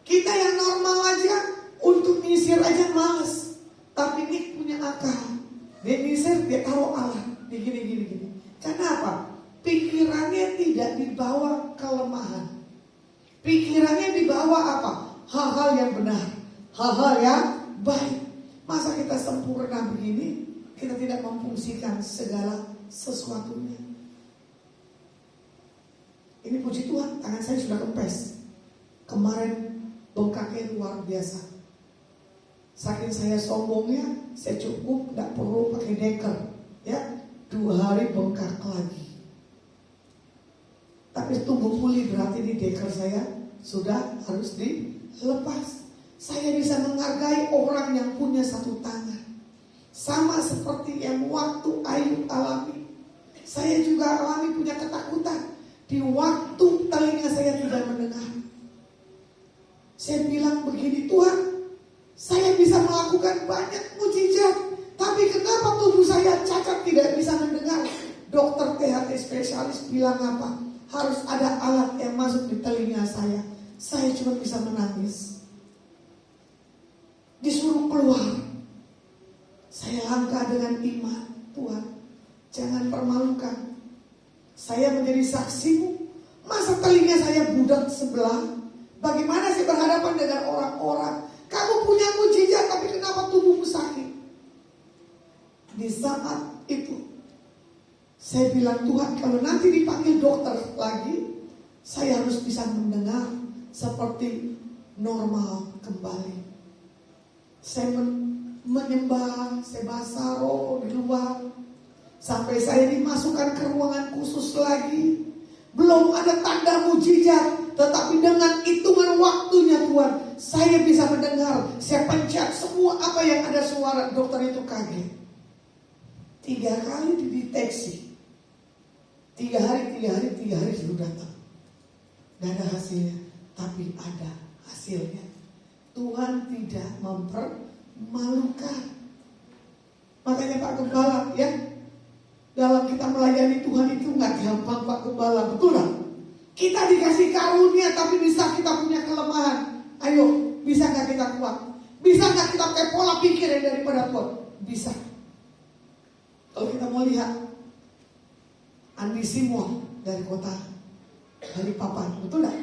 Kita yang normal aja untuk nyisir aja males, tapi Nick punya akal. Dia nyisir, dia taruh alat gini. Kenapa? Pikirannya tidak dibawa kelemahan. Pikirannya dibawa apa? Hal-hal yang benar, hal-hal yang baik. Masa kita sempurna begini, kita tidak memfungsikan segala sesuatunya. Ini puji Tuhan, tangan saya sudah kempes. Kemarin bengkaknya luar biasa. Saking saya sombongnya, saya cukup tidak perlu pakai deker, ya. 2 hari bengkak lagi. Tapi tumbuh pulih, berarti di deker saya sudah harus dilepas. Saya bisa menghargai orang yang punya satu tangan. Sama seperti yang waktu Ayub alami. Saya juga alami punya ketakutan. Di waktu telinga saya tidak mendengar. Saya bilang begini, Tuhan, saya bisa melakukan banyak mujizat, tapi kenapa tubuh saya cacat tidak bisa mendengar? Dokter THT spesialis bilang apa? Harus ada alat yang masuk di telinga saya. Saya cuma bisa menangis. Disuruh keluar. Saya langkah dengan iman. Tuhan, jangan permalukan. Saya menjadi saksimu. Masa telinga saya budak sebelah? Bagaimana saya berhadapan dengan orang-orang? Kamu punya mujizat, tapi kenapa tubuhmu sakit? Di saat itu saya bilang, Tuhan, kalau nanti dipanggil dokter lagi, saya harus bisa mendengar seperti normal kembali. Saya menyembah, saya bahasa roh di luar, sampai saya dimasukkan ke ruangan khusus lagi. Belum ada tanda mujizat, tetapi dengan hitungan waktunya Tuhan, saya bisa mendengar. Saya pencet semua apa yang ada suara. Dokter itu kaget. 3 kali dideteksi. 3 hari sudah datang. Gak ada hasilnya, tapi ada hasilnya. Tuhan tidak mempermalukan. Makanya Pak Gembala, ya, dalam kita melayani Tuhan itu gak gampang Pak Gembala, betul gak? Kita dikasih karunia, tapi bisa kita punya kelemahan. Ayo, bisa gak kita kuat? Bisa gak kita pakai pola pikir yang daripada Tuhan? Bisa. Kalau kita mau lihat Andi Simon dari kota Balikpapan, betul tak?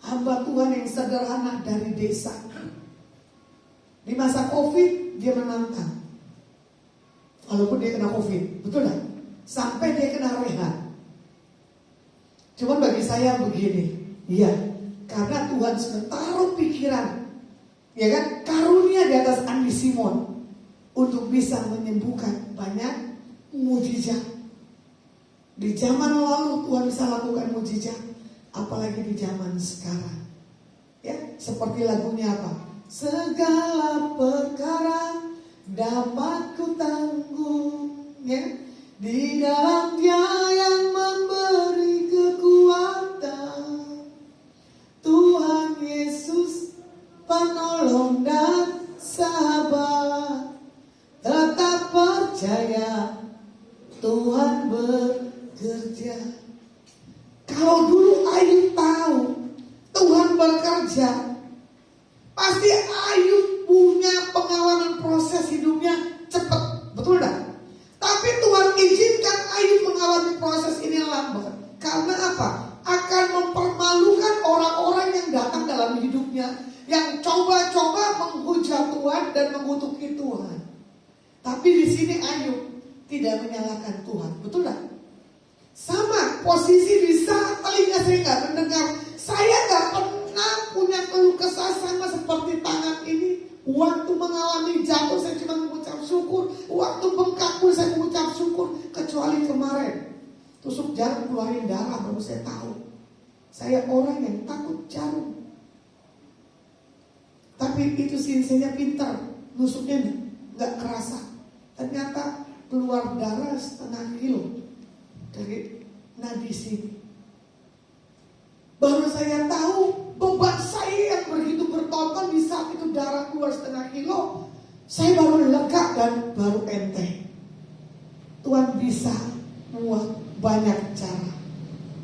Hamba Tuhan yang sederhana dari desa. Di masa Covid dia menantang, walaupun dia kena Covid, betul tak? Sampai dia kena rehab. Cuman bagi saya begini, iya, karena Tuhan sudah taruh pikiran, ya kan, karunia di atas Andi Simon untuk bisa menyembuhkan banyak mujizat. Di zaman lalu Tuhan bisa lakukan mujizat, apalagi di zaman sekarang. Ya, seperti lagunya apa? Segala perkara dapat ku tanggung, ya, di dalam Dia yang memberi kekuatan. Tuhan Yesus penolong dan sahabat, tetap percaya Tuhan bekerja. Kalau dulu Ayub tahu Tuhan bekerja, pasti Ayub punya pengalaman proses hidupnya cepat, betul tak? Tapi Tuhan izinkan Ayub mengalami proses ini lambat. Karena apa? Akan mempermalukan orang-orang yang datang dalam hidupnya, yang coba-coba menghujat Tuhan dan mengutuki Tuhan. Tapi di sini Ayub tidak menyalahkan Tuhan, betul tak? Sama posisi di saat telinga saya nggak mendengar, saya nggak pernah punya keluh kesah sama seperti tangan ini. Waktu mengalami jatuh saya cuma mengucap syukur, waktu bengkak pun saya mengucap syukur. Kecuali kemarin tusuk jarum keluarin darah, baru saya tahu saya orang yang takut jarum. Tapi itu sinsenya pintar, nusuknya nggak kerasa. Ternyata keluar darah 1/2 kilo dari nadi sini. Baru saya tahu beban saya yang begitu bertonton di saat itu darah keluar 1/2 kilo. Saya baru lega dan baru enteng. Tuhan bisa buat banyak cara.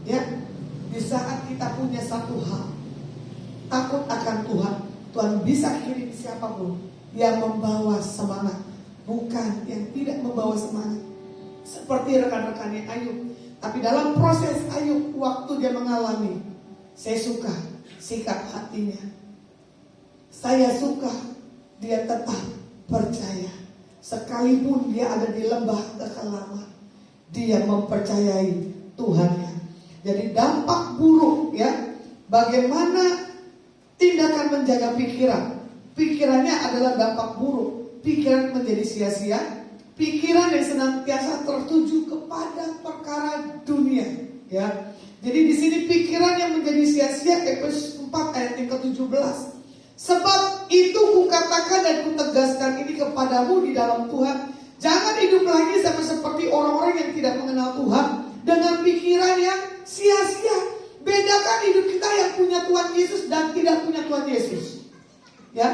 Ya, di saat kita punya satu hal, takut akan Tuhan, Tuhan bisa kirim siapapun yang membawa semangat, bukan yang tidak membawa semangat. Seperti rekan-rekannya Ayub. Tapi dalam proses Ayub, waktu dia mengalami, saya suka sikap hatinya. Saya suka dia tetap percaya. Sekalipun dia ada di lembah kekelaman, dia mempercayai Tuhannya. Jadi dampak buruk, ya, bagaimana tindakan menjaga pikiran. Pikirannya adalah dampak buruk. Pikiran menjadi sia-sia. Pikiran yang senantiasa tertuju kepada perkara dunia, ya. Jadi di sini pikiran yang menjadi sia-sia, Efesus 4 ayat yang ke-17. Sebab itu kukatakan dan kutegaskan ini kepadamu di dalam Tuhan, jangan hidup lagi sama seperti orang-orang yang tidak mengenal Tuhan dengan pikiran yang sia-sia. Bedakan hidup kita yang punya Tuhan Yesus dan tidak punya Tuhan Yesus. Ya,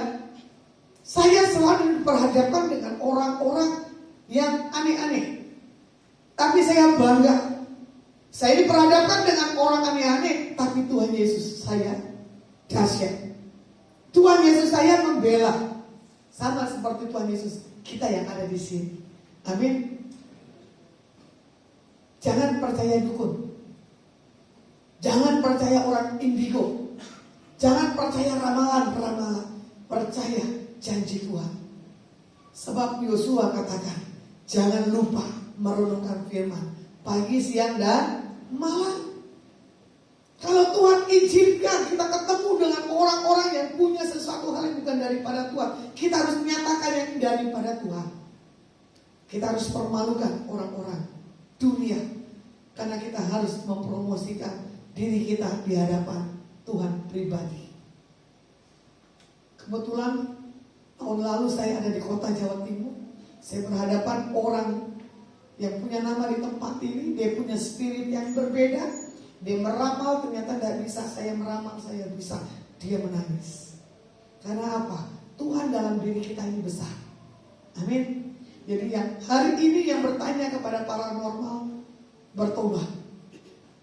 saya selalu diperhadapkan dengan orang-orang yang aneh-aneh, tapi saya bangga. Saya diperhadapkan dengan orang aneh-aneh, tapi Tuhan Yesus saya dahsyat. Tuhan Yesus saya membela, sama seperti Tuhan Yesus kita yang ada di sini. Amin. Jangan percaya dukun, jangan percaya orang indigo, jangan percaya ramalan-ramalan, percaya janji Tuhan. Sebab Yosua katakan, jangan lupa merenungkan firman pagi, siang, dan malam. Kalau Tuhan izinkan kita ketemu dengan orang-orang yang punya sesuatu hal yang bukan daripada Tuhan, kita harus menyatakan yang daripada Tuhan. Kita harus permalukan orang-orang dunia, karena kita harus mempromosikan diri kita di hadapan Tuhan pribadi. Kebetulan tahun lalu saya ada di kota Jawa Timur. Saya berhadapan orang yang punya nama di tempat ini. Dia punya spirit yang berbeda. Dia meramal, ternyata tidak bisa. Saya meramal, saya bisa. Dia menangis. Karena apa? Tuhan dalam diri kita ini besar. Amin. Jadi yang hari ini yang bertanya kepada paranormal, bertobat.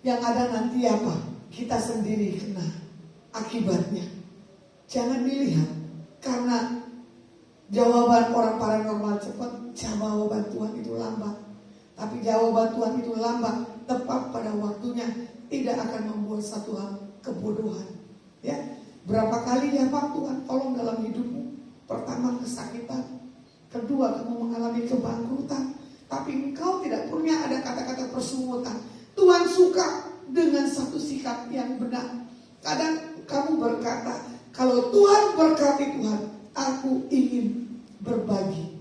Yang ada nanti apa? Kita sendiri kena akibatnya. Jangan dilihat karena jawaban orang paranormal cepat, jawaban Tuhan itu lambat. Tapi jawaban Tuhan itu lambat tepat pada waktunya, tidak akan membuat satu hal kebodohan. Ya, berapa kali ya Pak Tuhan tolong dalam hidupmu? Pertama kesakitan, kedua kamu mengalami kebangkrutan, tapi engkau tidak punya ada kata-kata persungutan. Tuhan suka dengan satu sikap yang benar. Kadang kamu berkata, kalau Tuhan berkati Tuhan, aku ingin berbagi.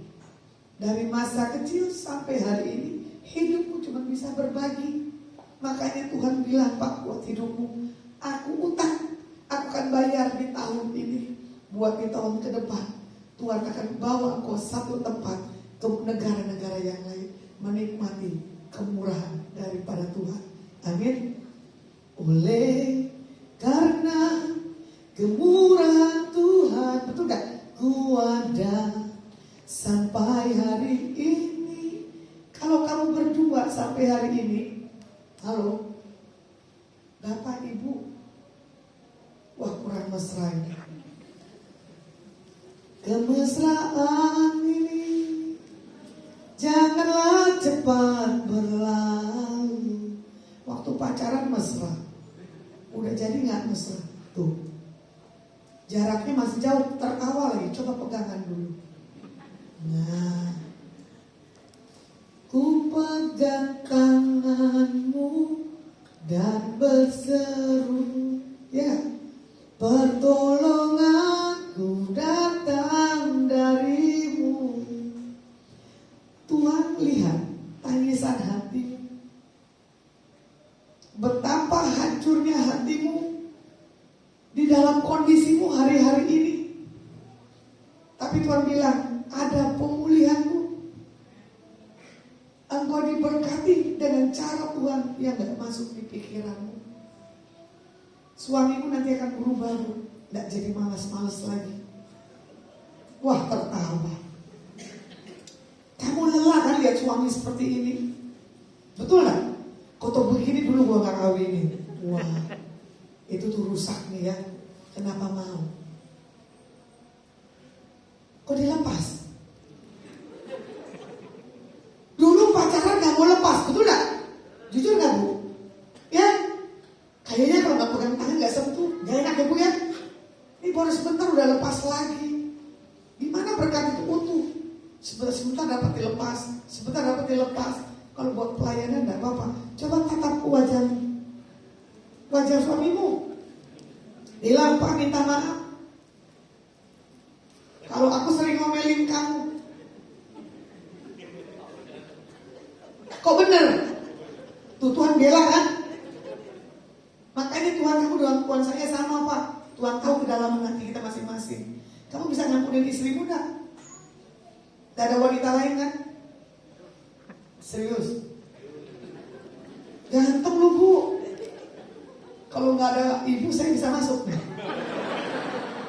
Dari masa kecil sampai hari ini, hidupmu cuma bisa berbagi. Makanya Tuhan bilang, Pak, buat hidupmu, aku utang, aku akan bayar di tahun ini. Buat di tahun ke depan, Tuhan akan bawa engkau satu tempat ke negara-negara yang lain, menikmati kemurahan daripada Tuhan. Amin. Oleh karena kemurahan Tuhan, betul gak? Ku ada sampai hari ini. Kalau kamu berdua sampai hari ini, halo, Bapak Ibu, wah kurang mesra ini. Kemesraan ini janganlah cepat berlalu. Waktu pacaran mesra, udah jadi gak mesra? Tuh, jaraknya masih jauh, tertawa lagi. Coba pegangan dulu. Nah, ku pegang tanganmu dan berseru, ya, pertolonganku datang darimu. Tuhan lihat tangisan hatimu, betapa hancurnya hatimu di dalam kondisimu hari-hari ini. Tapi Tuhan bilang, ada pemulihanmu. Engkau diberkati dengan cara Tuhan yang gak masuk di pikiranmu. Suamimu nanti akan berubah, gak jadi malas-malas lagi. Wah, tertawa. Kamu lelah kan lihat suami seperti ini? Betul gak? Kotor begini dulu gua gak kawinin. Wah, itu tuh rusak nih ya. Kenapa mau? Kok dilepas? Dulu pacaran gak mau lepas, betul gak? Jujur gak Bu? Ya? Kayaknya kalau gak pegang tangan gak sentuh, gak enak ya Bu ya? Ini baru sebentar udah lepas lagi. Gimana berkat itu utuh? Sebentar dapat dilepas, sebentar dapat dilepas. Kalau buat pelayanan gak apa-apa. Coba tatap wajahmu, wajah suamimu. Bilang, Pak, minta maaf kalau aku sering ngomelin kamu. Kok bener? Tuh Tuhan bela kan? Makanya Tuhan kamu dengan Tuhan saya sama Pak. Tuhan tahu kedalaman hati kita masing-masing. Kamu bisa ngampunin istrimu gak? Gak ada wanita lain kan? Serius? Ganteng lu Bu. Kalau gak ada ibu saya bisa masuk nih.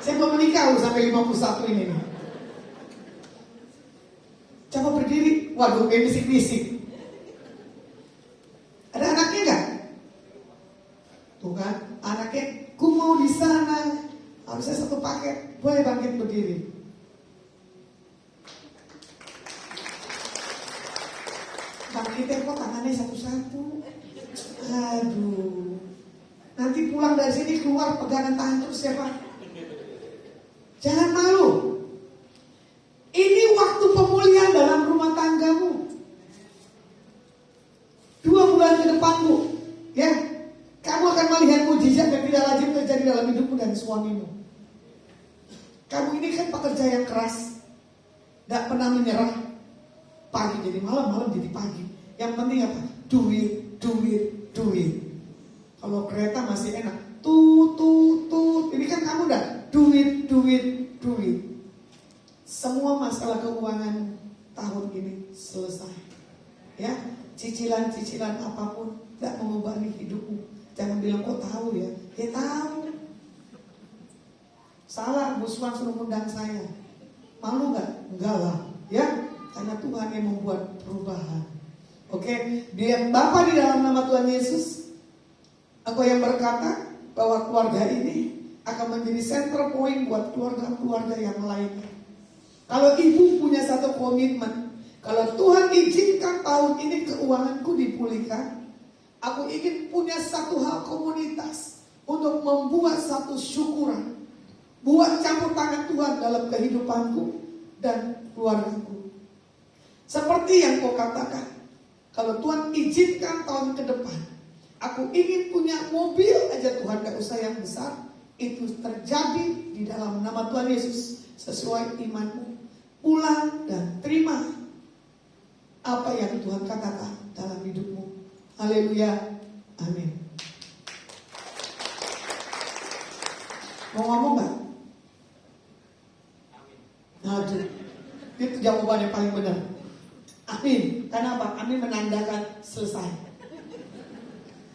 Saya belum menikah lu sampai 51 ini nih. Coba berdiri. Waduh, kayak bisik-bisik. Ada anaknya gak? Tuh kan, anaknya, ku mau di sana. Harusnya satu paket. Boleh bangkit berdiri. Bangkitnya kok tangannya satu-satu. Aduh. Nanti pulang dari sini keluar pegangan tangan terus ya Pak. Jangan malu. Ini waktu pemulihan dalam rumah tanggamu. 2 bulan ke depan Bu, ya, kamu akan melihat mujizat yang tidak lazim terjadi dalam hidupmu dan suamimu. Kamu ini kan pekerja yang keras, gak pernah menyerah. Pagi jadi malam, malam jadi pagi. Yang penting apa? Duit, duit, duit. Kalau kereta masih enak, tut. Ini kan kamu udah duit. Semua masalah keuangan tahun ini selesai. Ya, cicilan-cicilan apapun gak mengubani hidupmu. Jangan bilang kok tahu ya. Ya tahu. Salah, Bu Suwan suruh undang saya. Malu gak? Enggak lah. Ya, karena Tuhan yang membuat perubahan. Oke, biar Bapa di dalam nama Tuhan Yesus, aku yang berkata bahwa keluarga ini akan menjadi center point buat keluarga-keluarga yang lainnya. Kalau ibu punya satu komitmen, kalau Tuhan izinkan tahun ini keuanganku dipulihkan, Aku ingin punya satu hal komunitas untuk membuat satu syukuran, buat campur tangan Tuhan dalam kehidupanku dan keluargaku. Seperti yang kau katakan, kalau Tuhan izinkan tahun ke depan, aku ingin punya mobil aja Tuhan, gak usah yang besar. Itu terjadi di dalam nama Tuhan Yesus sesuai imanmu. Pulang dan terima apa yang Tuhan katakan dalam hidupmu. Haleluya, amin. Mau ngomong gak? Aduh, itu jawaban yang paling benar. Amin. Karena apa? Amin menandakan selesai.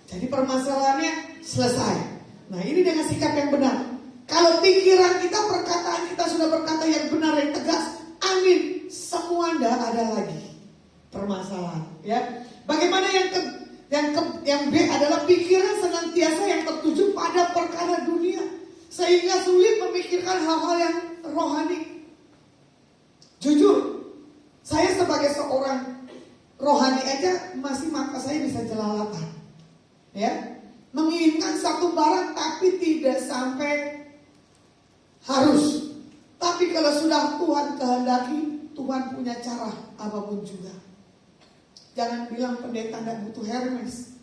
Jadi permasalahannya selesai. Nah, ini dengan sikap yang benar. Kalau pikiran kita, perkataan kita sudah berkata yang benar, yang tegas, amin. Semua tidak ada lagi permasalahan. Ya. Bagaimana yang B adalah pikiran senantiasa yang tertuju pada perkara dunia, sehingga sulit memikirkan hal-hal yang rohani. Jujur, saya sebagai seorang rohani aja masih mata saya bisa jelalatan. Ya, menginginkan satu barang tapi tidak sampai harus. Tapi kalau sudah Tuhan kehendaki, Tuhan punya cara apapun juga. Jangan bilang pendeta tidak butuh Hermes.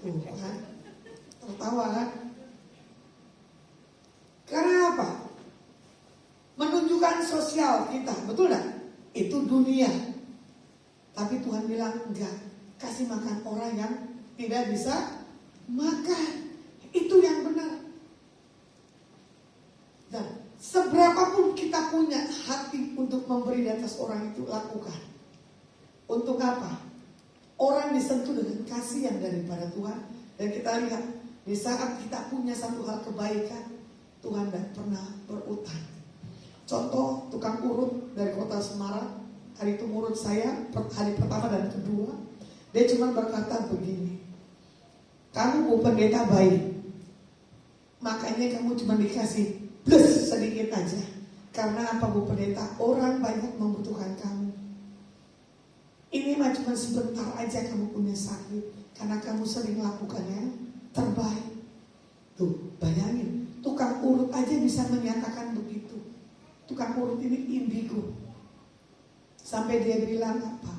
Tuh kan, tertawa kan? Karena apa? Menunjukkan sosial kita, betul tak? Itu dunia. Tapi Tuhan bilang enggak. Kasih makan orang yang tidak bisa makan. Itu yang benar. Dan seberapapun kita punya hati untuk memberi di atas orang itu, lakukan. Untuk apa? Orang disentuh dengan kasih yang daripada Tuhan. Dan kita lihat, di saat kita punya satu hal kebaikan, Tuhan tidak pernah berutang. Contoh, tukang urut dari kota Semarang. Hari itu urut saya, hari pertama dan kedua. Dia cuma berkata begini, kamu Bu Pendeta baik, makanya kamu cuma dikasih plus sedikit aja. Karena apa Bu Pendeta? Orang banyak membutuhkan kamu. Ini mah cuma sebentar aja kamu punya sakit, karena kamu sering lakukan yang terbaik. Tuh, bayangin, tukang urut aja bisa menyatakan begitu. Tukang urut ini indigo. Sampai dia bilang apa?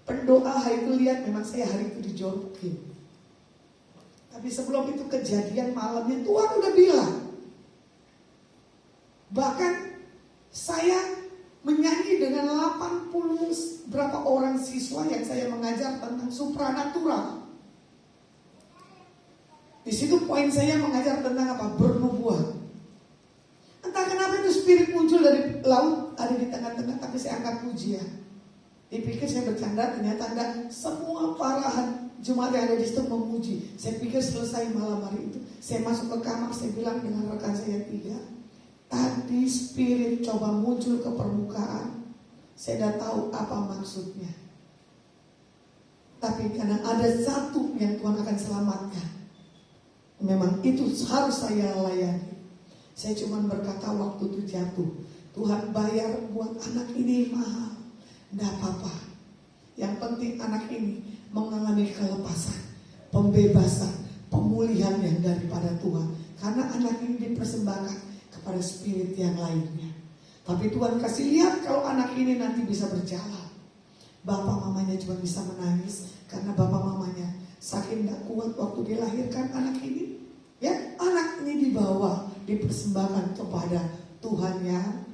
Pendoa hari itu lihat, memang saya hari itu dijorokin. Tapi sebelum itu kejadian malamnya, Tuhan udah bilang. Bahkan saya menyanyi dengan 80 berapa orang siswa yang saya mengajar tentang supranatural. Di situ poin saya mengajar tentang apa? Bernubuat. Entah kenapa itu spirit muncul dari laut, ada di tengah-tengah, tapi saya angkat pujian. Dipikir saya bercanda, ternyata enggak. Semua parahan jemaat yang ada di situ memuji. Saya pikir selesai malam hari itu. Saya masuk ke kamar, saya bilang dengan rekan saya 3. Tadi spirit coba muncul ke permukaan. Saya dah tahu apa maksudnya. Tapi karena ada satu yang Tuhan akan selamatkan. Memang itu harus saya layani. Saya cuma berkata waktu itu jatuh, Tuhan bayar buat anak ini mahal. Tidak apa-apa. Yang penting anak ini mengalami kelepasan, pembebasan, pemulihan yang daripada Tuhan. Karena anak ini dipersembahkan kepada spirit yang lainnya. Tapi Tuhan kasih lihat kalau anak ini nanti bisa berjalan. Bapak mamanya cuma bisa menangis karena bapak mamanya saking gak kuat waktu dilahirkan anak ini. Ya, anak ini dibawa, dipersembahkan kepada Tuhan yang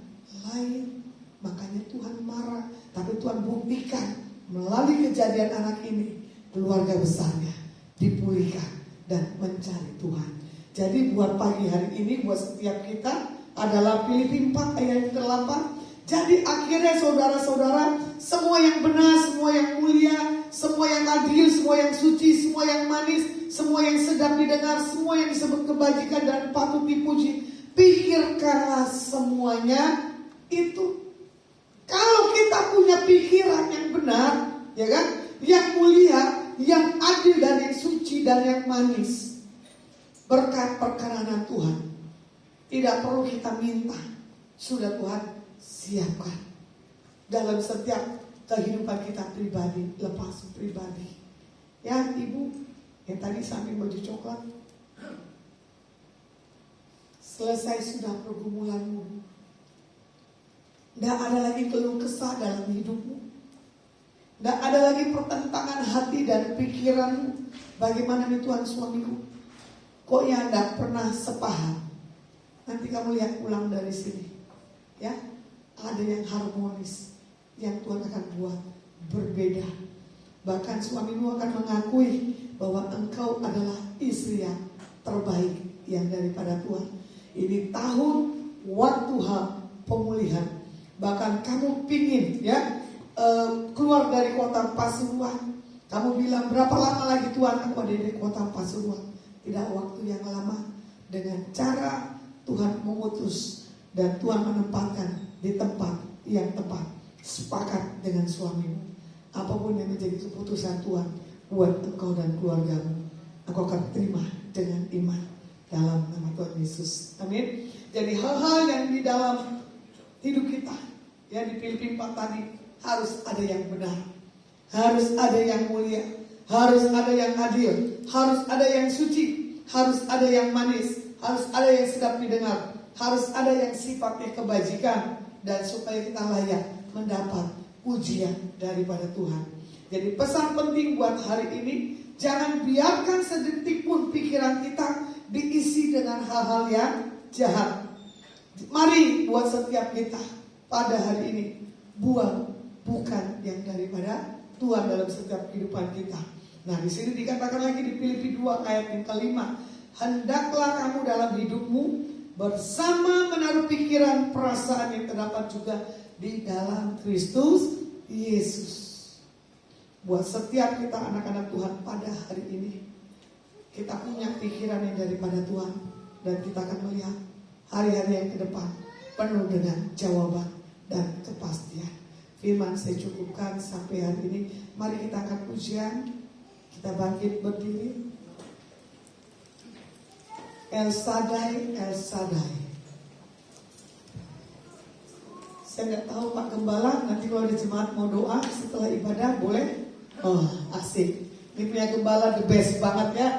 lain. Makanya Tuhan marah. Tapi Tuhan buktikan melalui kejadian anak ini, keluarga besarnya dipulihkan dan mencari Tuhan. Jadi buat pagi hari ini, buat setiap kita adalah Filipi 4 ayat 8. Jadi akhirnya saudara-saudara, semua yang benar, semua yang mulia, semua yang adil, semua yang suci, semua yang manis, semua yang sedap didengar, semua yang disebut kebajikan dan patut dipuji, pikirkanlah semuanya itu. Kalau kita punya pikiran yang benar, ya kan, yang mulia, yang adil dan yang suci dan yang manis, berkat perkenanan Tuhan, tidak perlu kita minta, sudah Tuhan siapkan. Dalam setiap kehidupan kita pribadi, lepas pribadi. Ya ibu, yang tadi samping baju coklat, selesai sudah pergumulanmu. Tidak ada lagi keluh kesah dalam hidupmu. Tidak ada lagi pertentangan hati dan pikiranmu. Bagaimana nih Tuhan suamiku? Kok ya tidak pernah sepaham? Nanti kamu lihat pulang dari sini. Ya, ada yang harmonis, yang Tuhan akan buat berbeda. Bahkan suamimu akan mengakui bahwa engkau adalah istri yang terbaik yang daripada Tuhan. Ini tahun waktu pemulihan. Bahkan kamu pingin ya keluar dari kota Pasuruan. Kamu bilang berapa lama lagi Tuhan aku ada di kota Pasuruan. Tidak waktu yang lama. Dengan cara Tuhan memutus dan Tuhan menempatkan di tempat yang tepat. Sepakat dengan suamimu. Apapun yang menjadi keputusan Tuhan buat engkau dan keluargamu, engkau akan terima dengan iman dalam nama Tuhan Yesus. Amin. Jadi hal-hal yang di dalam hidup kita, ya di Filipi 4 tadi, harus ada yang benar, harus ada yang mulia, harus ada yang adil, harus ada yang suci, harus ada yang manis, harus ada yang sedap didengar, harus ada yang sifatnya kebajikan, dan supaya kita layak mendapat pujian daripada Tuhan. Jadi pesan penting buat hari ini, jangan biarkan sedetik pun pikiran kita diisi dengan hal-hal yang jahat. Mari buat setiap kita pada hari ini buang bukan yang daripada Tuhan dalam setiap kehidupan kita. Nah, di sini dikatakan lagi di Filipi 2 ayat yang kelima, hendaklah kamu dalam hidupmu bersama menaruh pikiran perasaan yang terdapat juga di dalam Kristus Yesus. Buat setiap kita anak-anak Tuhan pada hari ini, kita punya pikiran yang daripada Tuhan, dan kita akan melihat hari-hari yang ke depan penuh dengan jawaban dan kepastian. Firman saya cukupkan sampai hari ini. Mari kita akan pujian. Kita bangkit berdiri. El Shaddai, El Shaddai. Saya nggak tahu Pak Gembala, nanti kalau ada jemaat mau doa setelah ibadah boleh? Oh asik. Ini punya Gembala the best banget ya.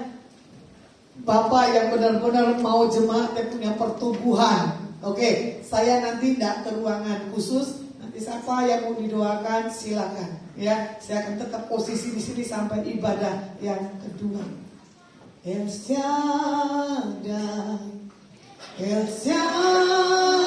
Bapak yang benar-benar mau jemaat yang punya pertumbuhan. Oke, saya nanti tidak ke ruangan khusus. Nanti siapa yang mau didoakan silakan. Ya, saya akan tetap posisi di sini sampai ibadah yang kedua. El Shaddai, El Shaddai,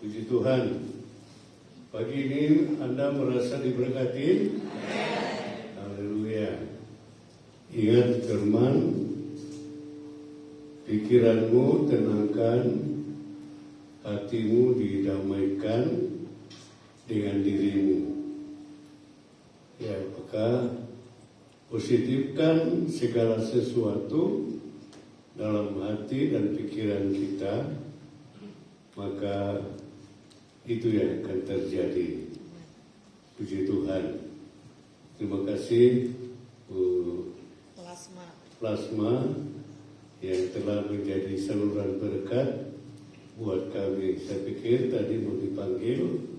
Puji Tuhan. Pagi ini Anda merasa diberkati? Haleluya. Ingat firman, pikiranmu tenangkan, hatimu didamaikan dengan dirimu. Ya, maka positifkan segala sesuatu dalam hati dan pikiran kita, maka itu yang akan terjadi. Puji Tuhan. Terima kasih Bu Plasma yang telah menjadi saluran berkat buat kami. Saya pikir tadi mau dipanggil,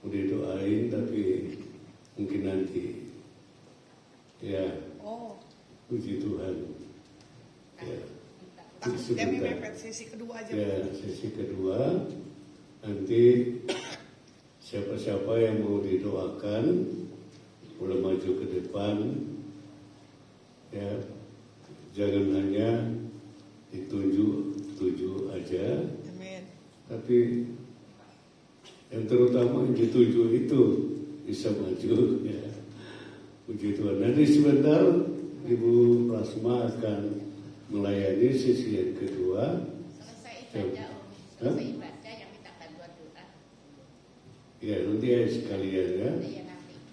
mau didoain, tapi mungkin nanti. Ya. Puji Tuhan. Ya. Kami mepet sesi kedua aja. Ya, sesi kedua. Nanti siapa-siapa yang mau didoakan boleh maju ke depan. Ya, jangan hanya dituju aja. Amin. Tapi yang terutama yang dituju itu bisa maju. Ya. Puji Tuhan. Nanti sebentar Ibu Plasma akan melayani sesi yang kedua. Selesai ibadah yang minta bantuan doa. Ya, nanti ya sekalian ya.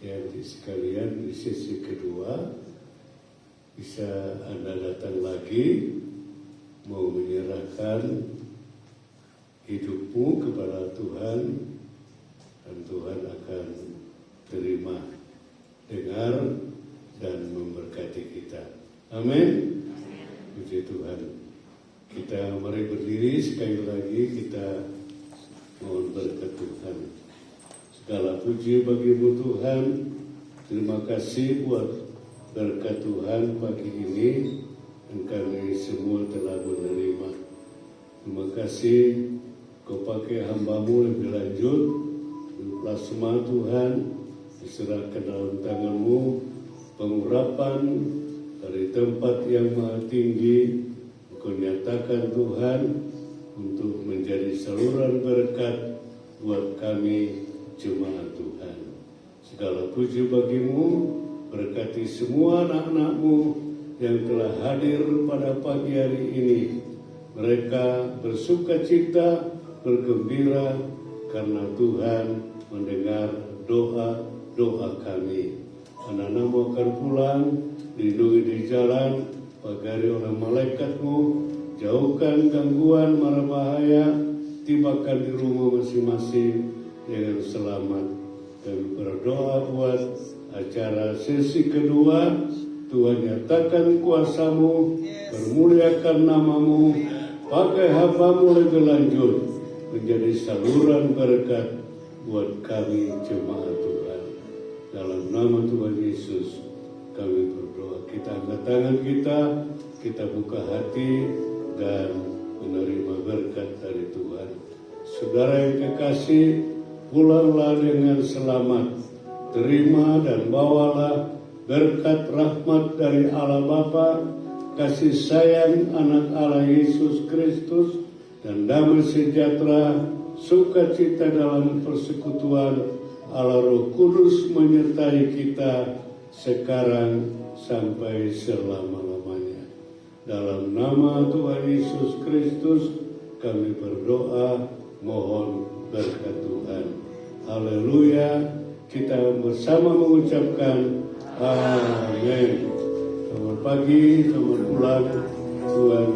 Ya, nanti sekalian di sesi kedua bisa Anda datang lagi mau menyerahkan hidupmu kepada Tuhan, dan Tuhan akan terima, dengar, dan memberkati kita. Amin. Puji Tuhan. Kita mari berdiri sekali lagi, kita mohon berkat Tuhan. Segala puji bagimu Tuhan. Terima kasih buat berkat Tuhan pagi ini yang kami semua telah menerima. Terima kasih Kau pakai hamba-Mu lebih lanjut. Plasma Tuhan diserahkan dalam tangan-Mu, pengurapan dari tempat yang maha tinggi. Engkau nyatakan Tuhan untuk menjadi saluran berkat buat kami jemaat Tuhan. Segala puji bagimu, berkati semua anak-anak-Mu yang telah hadir pada pagi hari ini. Mereka bersuka cita, bergembira karena Tuhan mendengar doa kami. Anak-anak-Mu akan pulang, lindungi di jalan, pagari orang malaikat-Mu, jauhkan gangguan mara bahaya, tibakan di rumah masing-masing dengan selamat. Kami berdoa buat acara sesi kedua, Tuhan nyatakan kuasa-Mu, permuliakan nama-Mu, pakai hamba-Mu lebih lanjut, menjadi saluran berkat buat kami jemaat Tuhan. Dalam nama Tuhan Yesus kami berdoa. Kita angkat tangan kita buka hati dan menerima berkat dari Tuhan. Saudara yang kekasih, pulanglah dengan selamat. Terima dan bawalah berkat rahmat dari Allah Bapa, kasih sayang anak Allah Yesus Kristus, dan damai sejahtera, sukacita dalam persekutuan Allah Roh Kudus menyertai kita sekarang sampai selama-lamanya. Dalam nama Tuhan Yesus Kristus kami berdoa, mohon berkat Tuhan. Haleluya. Kita bersama mengucapkan amin. Selamat pagi, selamat pulang. Tuhan